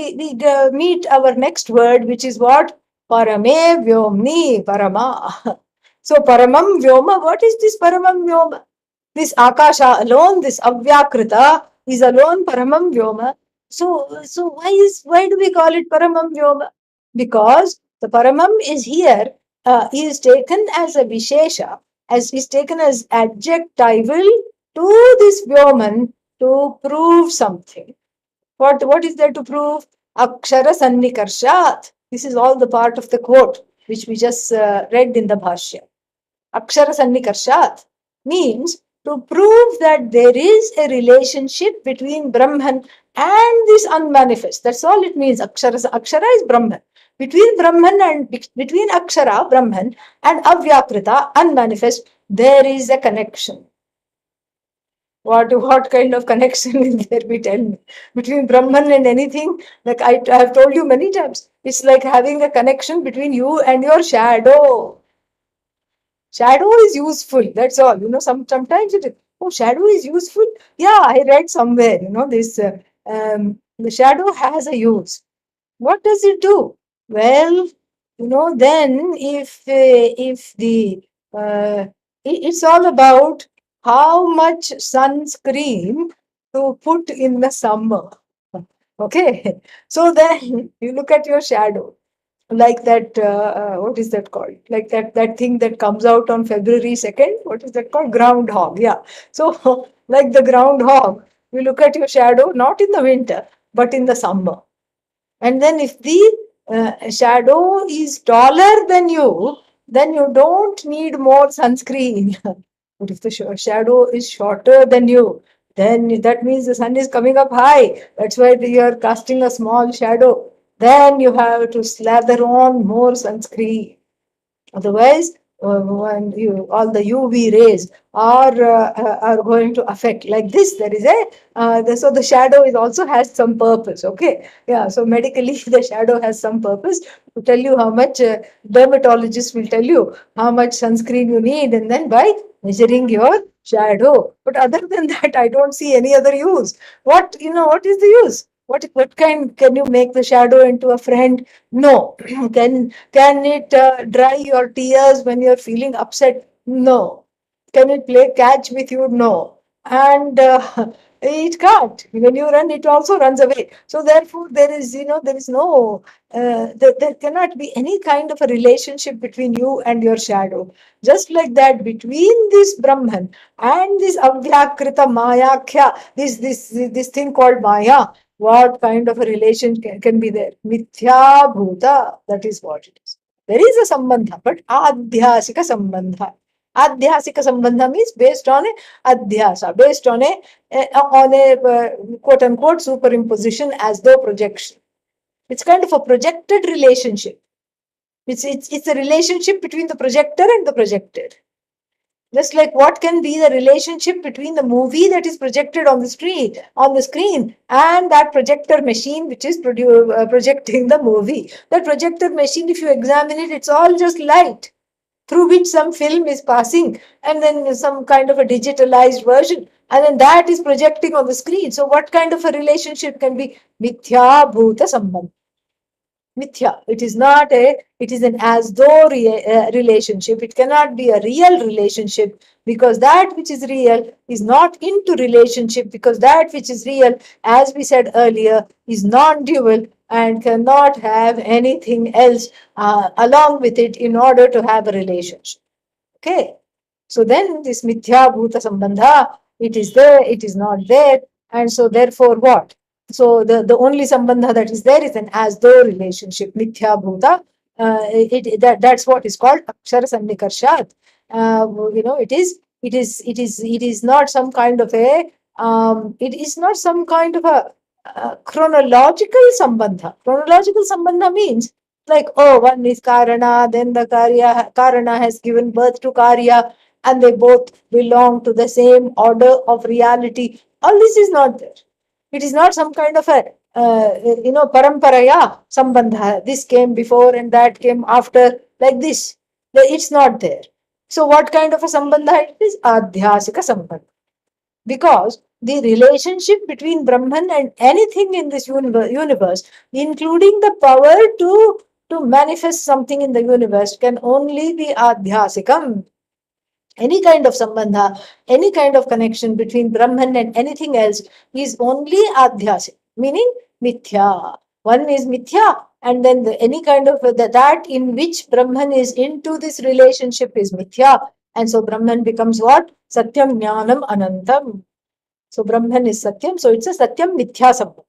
meet our next word, which is what? Parame Vyomni Parama. So Paramam Vyoma, what is this Paramam Vyoma? This Akasha alone, this Avyakrita is alone Paramam Vyoma. So why do we call it Paramam Vyoma? Because the Paramam is here, is taken as a Vishesha, as is taken as adjectival to this Vyoman to prove something. What is there to prove? Akshara Sannikarshat. This is all the part of the quote which we just read in the Bhashya. Akshara Sannikarshat means to prove that there is a relationship between Brahman and this unmanifest. That's all it means. Akshara is Brahman. Between Brahman and between Akshara, Brahman, and Avyakrita, unmanifest, there is a connection. What kind of connection will there be? Tell me. Between Brahman and anything, like I have told you many times, it's like having a connection between you and your shadow. Shadow is useful. That's all. Sometimes it is. Oh, shadow is useful. Yeah, I read somewhere. This the shadow has a use. What does it do? Well, then if it's all about how much sunscreen to put in the summer. Okay, so then you look at your shadow, like that. What is that called? Like that thing that comes out on February 2nd. What is that called? Groundhog. Yeah. So like the groundhog, you look at your shadow not in the winter but in the summer. And then if the shadow is taller than you, then you don't need more sunscreen. But if the shadow is shorter than you, then that means the sun is coming up high. That's why you are casting a small shadow. Then you have to slather on more sunscreen. Otherwise, all the UV rays are going to affect like this. There is so the shadow is also has some purpose. Okay, yeah. So medically, the shadow has some purpose to tell you how much. Dermatologist will tell you how much sunscreen you need, and then by measuring your shadow. But other than that, I don't see any other use. What is the use? What can you make the shadow into a friend? No. Can it dry your tears when you're feeling upset? No. Can it play catch with you? No. And it can't. When you run, it also runs away. So therefore, there is no, there cannot be any kind of a relationship between you and your shadow. Just like that, between this Brahman and this Avyakrita Mayakya, this thing called Maya, what kind of a relation can be there? Mithya Bhuta, that is what it is. There is a sambandha, but adhyasika sambandha. Adhyasika sambandha means based on a adhyasa, based on a quote unquote superimposition as though projection. It's kind of a projected relationship. It's a relationship between the projector and the projected. Just like what can be the relationship between the movie that is projected on the screen, and that projector machine which is projecting the movie. That projector machine, if you examine it, it's all just light through which some film is passing, and then some kind of a digitalized version, and then that is projecting on the screen. So what kind of a relationship can be mithya bhuta sambandha? Mithya. It is not it is an as though relationship. It cannot be a real relationship, because that which is real is not into relationship, because that which is real, as we said earlier, is non-dual and cannot have anything else along with it in order to have a relationship. Okay. So then this mithya bhuta sambandha, it is there, it is not there. And so therefore what? So the only sambandha that is there is an as though relationship, mithya bhuta. That's what is called akshara sannikarshat. It is not some kind of it is not some kind of a chronological sambandha. Chronological sambandha means like, oh, one is karana, then the karana has given birth to karya, and they both belong to the same order of reality. All this is not there. It is not some kind of a paramparaya sambandha. This came before and that came after, like this. It's not there. So what kind of a sambandha it is? Adhyasika sambandha. Because the relationship between Brahman and anything in this universe, including the power to manifest something in the universe, can only be adhyasikam. Any kind of sambandha, any kind of connection between Brahman and anything else is only adhyasik, meaning mithya. One is mithya, and then any kind of that in which Brahman is into this relationship is mithya. And so Brahman becomes what? Satyam Jnanam Anantam. So Brahman is Satyam. So it's a Satyam Mithya Sambandha.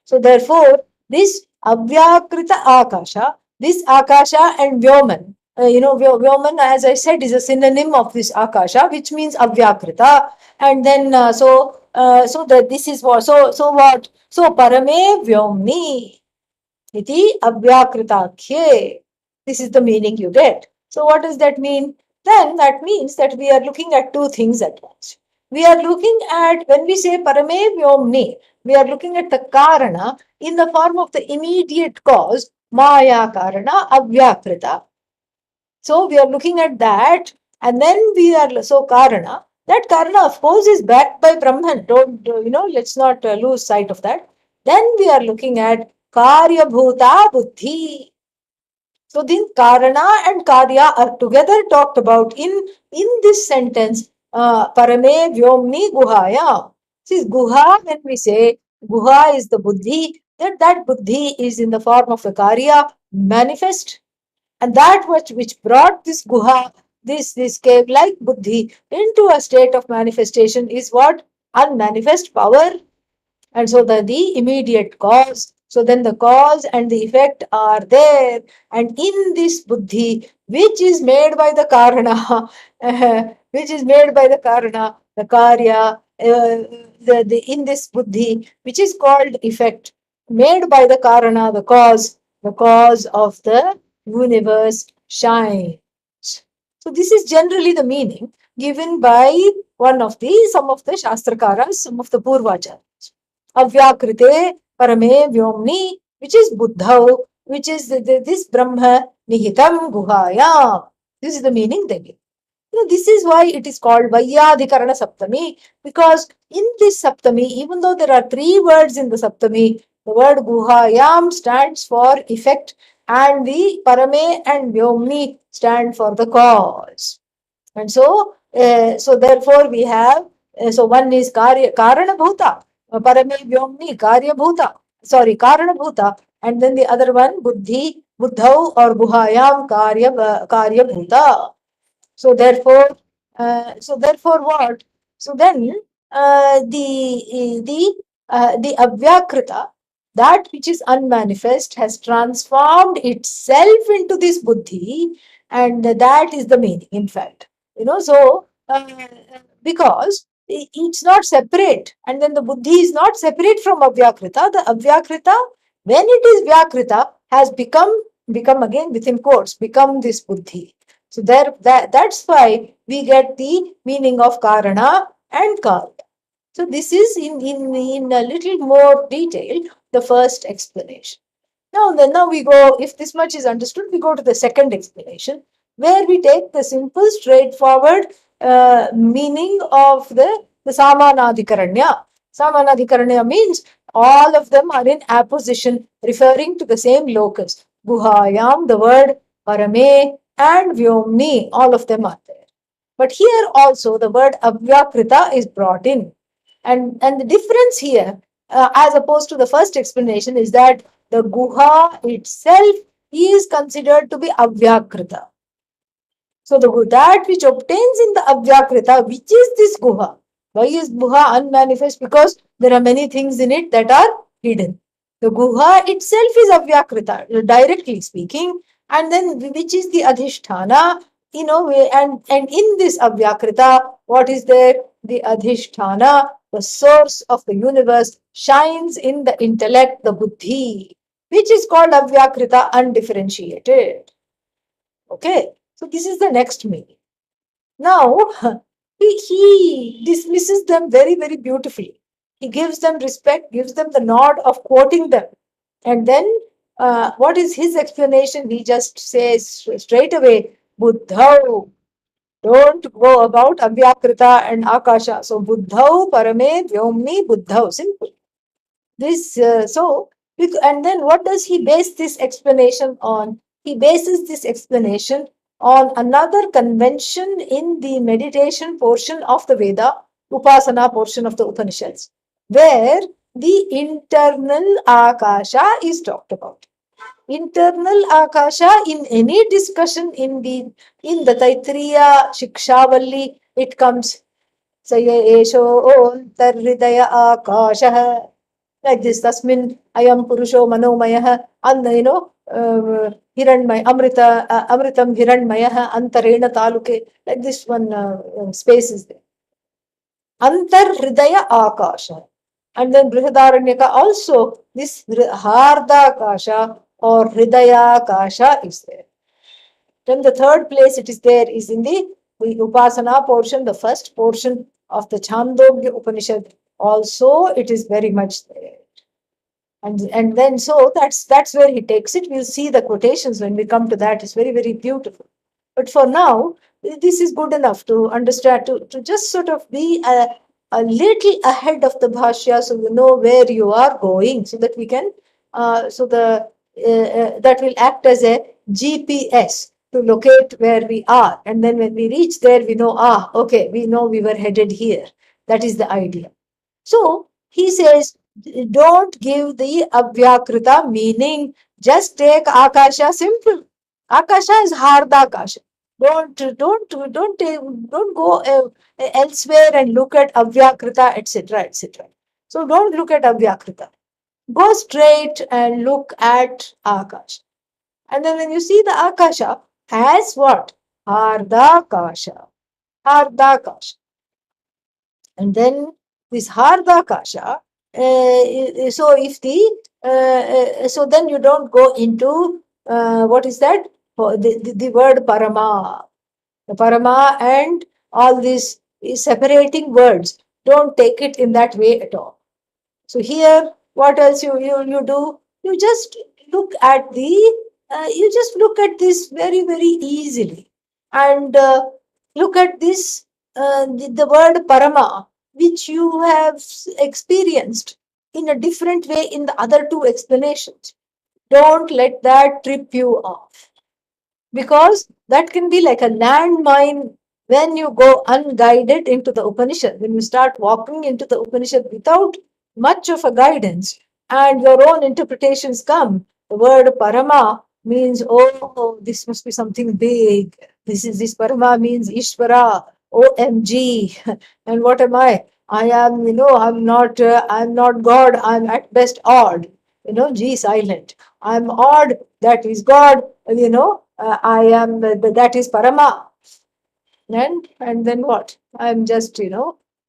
So therefore, this Avyakrita Akasha, this Akasha and Vyoman, Vyoman, as I said, is a synonym of this Akasha, which means Avyakrita. And then, so that this is what, so what? So Parame Vyomni iti Avyakritakhe. This is the meaning you get. So what does that mean? Then that means that we are looking at two things at once. We are looking at, when we say Parame Vyomni, we are looking at the Karana in the form of the immediate cause, Maya Karana Avyakrita. So we are looking at that, and then we are, so Karana, that Karana of course is backed by Brahman. Don't, let's not lose sight of that. Then we are looking at Karya Bhuta Buddhi. So then Karana and Karya are together talked about in this sentence, Parame Vyomni Guhaya. See, Guha, when we say Guha is the Buddhi, that Buddhi is in the form of a Karya manifest. And that which brought this Guha, this cave-like Buddhi into a state of manifestation is what? Unmanifest power. And so the immediate cause. So then the cause and the effect are there. And in this buddhi, which is made by the karana, the karya, in this buddhi, which is called effect, made by the karana, the cause of the universe shines. So this is generally the meaning given by some of the Shastrakaras, some of the Purvacharas. Avyakrite Parame Vyomni, which is Buddha, which is this Brahma Nihitam Guhayam. This is the meaning they give. This is why it is called Vaiyadhikarana Saptami, because in this Saptami, even though there are three words in the Saptami, the word Guhayam stands for effect, and the Parame and Vyomni stand for the cause. And so, therefore we have, so one is Karana Bhuta, Parame Vyomni, Karya Bhuta, Karana Bhuta, and then the other one, Buddhau or Guhayam Karya Bhuta. So therefore what? So then the Avyakrita, that which is unmanifest, has transformed itself into this Buddhi, and that is the meaning, in fact. So because it's not separate, and then the buddhi is not separate from avyakrita. The avyakrita, when it is vyakrita, has become again within quotes, become this buddhi. So that's why we get the meaning of karana and karya. So this is in a little more detail the first explanation. Now we go, if this much is understood, we go to the second explanation, where we take the simple, straightforward meaning of the Samanadikaranya. Samanadikaranya means all of them are in apposition, referring to the same locus. Guhayam, the word Parame, and Vyomni, all of them are there. But here also the word Avyakrita is brought in. And the difference here, as opposed to the first explanation, is that the guha itself is considered to be avyakrita. So that which obtains in the avyakrita, which is this guha. Why is guha unmanifest? Because there are many things in it that are hidden. The guha itself is avyakrita, directly speaking, and then which is the adhishthana, and in this avyakrita, what is there? The adhishthana, the source of the universe, shines in the intellect, the buddhi, which is called avyakrita, undifferentiated. Okay, so this is the next meaning. Now, he dismisses them very, very beautifully. He gives them respect, gives them the nod of quoting them. And then, what is his explanation? He just says straight away, Buddhau. Don't go about Avyakrita and Akasha. So, Buddhau, Parame, Vyomni, Buddhau. Simple. And then what does he base this explanation on? He bases this explanation on another convention in the meditation portion of the Veda, Upasana portion of the Upanishads, where the internal Akasha is talked about. Internal Akasha, in any discussion in the Taittiriya Shikshavalli, it comes Saya Esho Tarridaya Akashah, like this. Tasmin Ayam Purusho Manomayah, and Hiranmay Amrita Amritam Hiranmayah Antarena Taluke, like this one space is there. Antar Hridaya Akasha. And then Brihadaranyaka also, this Harda Akasha or Hridaya Akasha is there. Then the third place it is there is in the Upasana portion, the first portion of the Chandogya Upanishad. Also, it is very much there. And then so that's where he takes it. We'll see the quotations when we come to that. It's very, very beautiful. But for now, this is good enough to understand, to just sort of be a little ahead of the Bhashya, so you know where you are going, so that we can, that will act as a GPS to locate where we are. And then when we reach there, we know, okay, we know we were headed here. That is the idea. So he says, don't give the Avyakrita meaning, just take Akasha simple. Akasha is Hardakasha. Don't go elsewhere and look at Avyakrita, etc., etc. So don't look at Avyakrita. Go straight and look at Akasha. And then when you see the Akasha as what? Hardakasha. Hardakasha. And then this Hardakasha, so then you don't go into what is that? The word Parama. The Parama and all these separating words. Don't take it in that way at all. So here, what else you do? You just look at this very, very easily, and look at this the word Parama, which you have experienced in a different way in the other two explanations. Don't let that trip you off, because that can be like a landmine when you go unguided into the Upanishad. When you start walking into the Upanishad without much of a guidance and your own interpretations come, the word Parama means, oh, this must be something big. This Parama means Ishvara, OMG. And what am I? I am, I'm not God. I'm at best odd. G silent. I'm odd. That is God. I am, that is Parama. And then what? I'm just,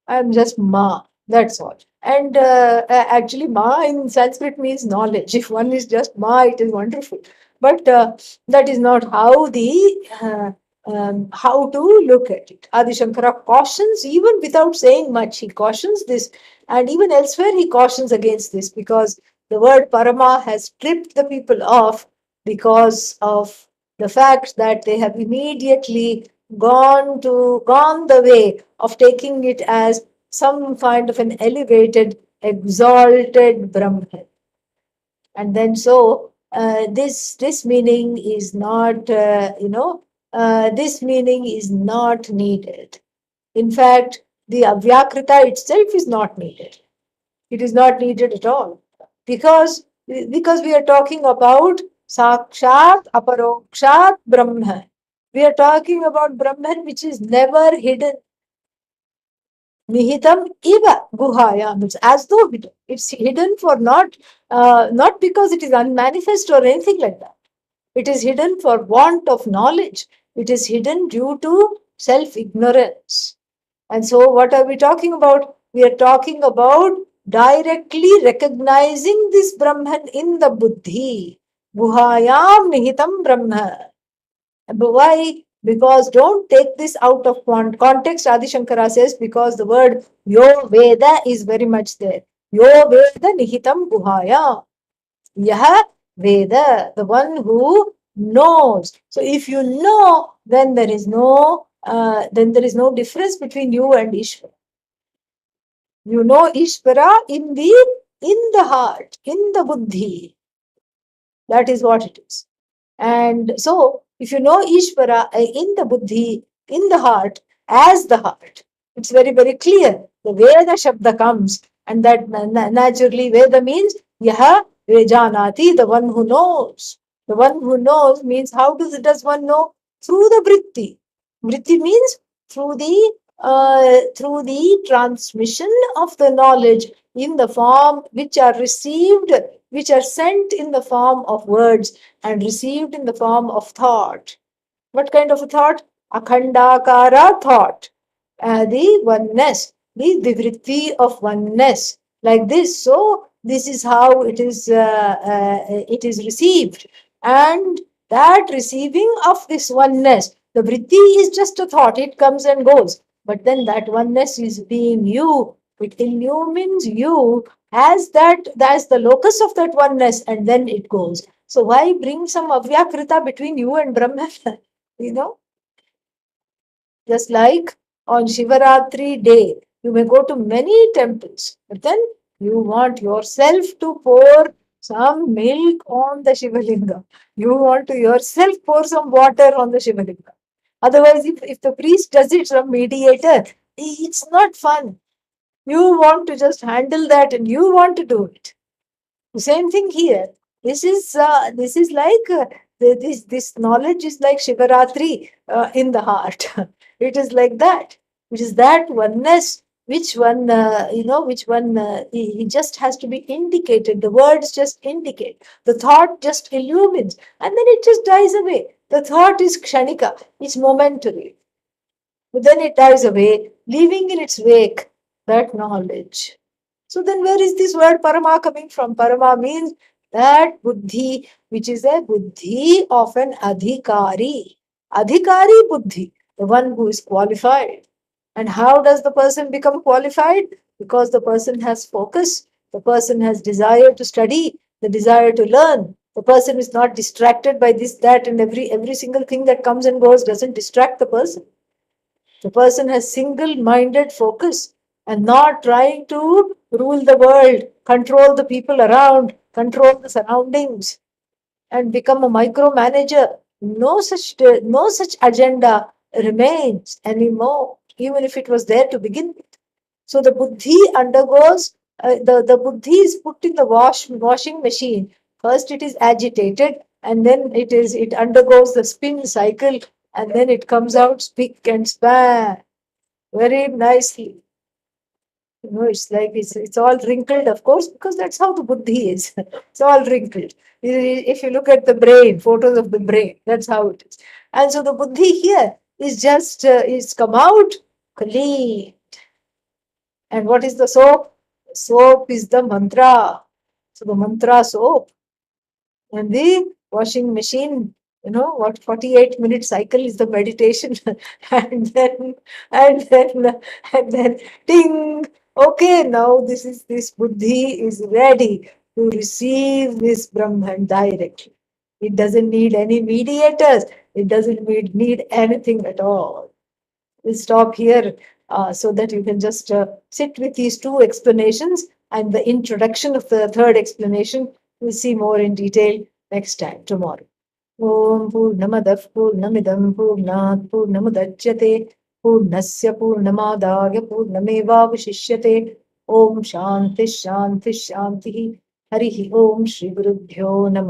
I'm just Ma. That's all. And actually, Ma in Sanskrit means knowledge. If one is just Ma, it is wonderful. But that is not how how to look at it. Adi Shankara cautions, even without saying much, he cautions this, and even elsewhere he cautions against this, because the word Parama has tripped the people off because of the fact that they have immediately gone the way of taking it as some kind of an elevated, exalted Brahman. And then so this meaning is not, this meaning is not needed. In fact, the Avyakrita itself is not needed. It is not needed at all, because we are talking about Sakshat Aparokshat Brahman. We are talking about Brahman which is never hidden. Nihitam iva guhayam. It's as though hidden. It's hidden for not because it is unmanifest or anything like that. It is hidden for want of knowledge. It is hidden due to self-ignorance. And so, what are we talking about? We are talking about directly recognizing this Brahman in the buddhi. Guhayam nihitam Brahma. But why? Because don't take this out of context. Adi Shankara says, because the word Yo Veda is very much there. Yo Veda nihitam guhaya. Yaha Veda, the one who knows. So if you know, then there is no difference between you and Ishvara. You know Ishvara in the heart, in the buddhi. That is what it is. And so, if you know Ishvara in the buddhi, in the heart, as the heart, it's very, very clear. The Veda Shabda comes, and that naturally Veda means Yaha Vejanati, the one who knows. The one who knows means, how does one know? Through the Vritti. Vritti means through the transmission of the knowledge in the form which are received, which are sent in the form of words and received in the form of thought. What kind of a thought? Akhandakara thought. The oneness, the vritti of oneness, like this. So this is how it is received, and that receiving of this oneness, the vritti is just a thought. It comes and goes, but then that oneness is being you. It illumines you as the locus of that oneness, and then it goes. So why bring some avyakrita between you and Brahman? you know just like on Shivaratri day, you may go to many temples, but then you want yourself to pour some milk on the Shivalinga. You want to yourself pour some water on the Shivalinga. Otherwise, if the priest does it, some mediator, it's not fun. You want to just handle that and you want to do it. The same thing here. This is like this knowledge is like Shivaratri in the heart. It is like that. It is that oneness. Which one he just has to be indicated. The words just indicate. The thought just illumines, and then it just dies away. The thought is kshanika. It's momentary. But then it dies away, leaving in its wake that knowledge. So then where is this word parama coming from? Parama means that buddhi, which is a buddhi of an adhikari. Adhikari buddhi, the one who is qualified. And how does the person become qualified? Because the person has focus, the person has desire to study, the desire to learn. The person is not distracted by this, that, and every single thing that comes and goes doesn't distract the person. The person has single-minded focus and not trying to rule the world, control the people around, control the surroundings, and become a micromanager. No such agenda remains anymore, even if it was there to begin with. So the buddhi undergoes, the buddhi is put in the washing machine. First it is agitated, and then it undergoes the spin cycle, and then it comes out spick and span very nicely. It's like it's all wrinkled, of course, because that's how the buddhi is. It's all wrinkled. If you look at the brain, photos of the brain, that's how it is. And so the buddhi here is just is come out clean. And what is the soap? Soap is the mantra. So the mantra soap. And the washing machine, what 48-minute cycle is the meditation. and then and then and then ting. Okay, now this buddhi is ready to receive this Brahman directly. It doesn't need any mediators. It doesn't need anything at all. We'll stop here so that you can just sit with these two explanations and the introduction of the third explanation. We'll see more in detail next time, tomorrow. Om Purnamadav Purnamidam Purnat Purnamudachyate Purnasya Purnamadaya Purnamevavashishyate. Om Shanti Shanti Shanti. Harihi Om Shri Gurubhyo Namah.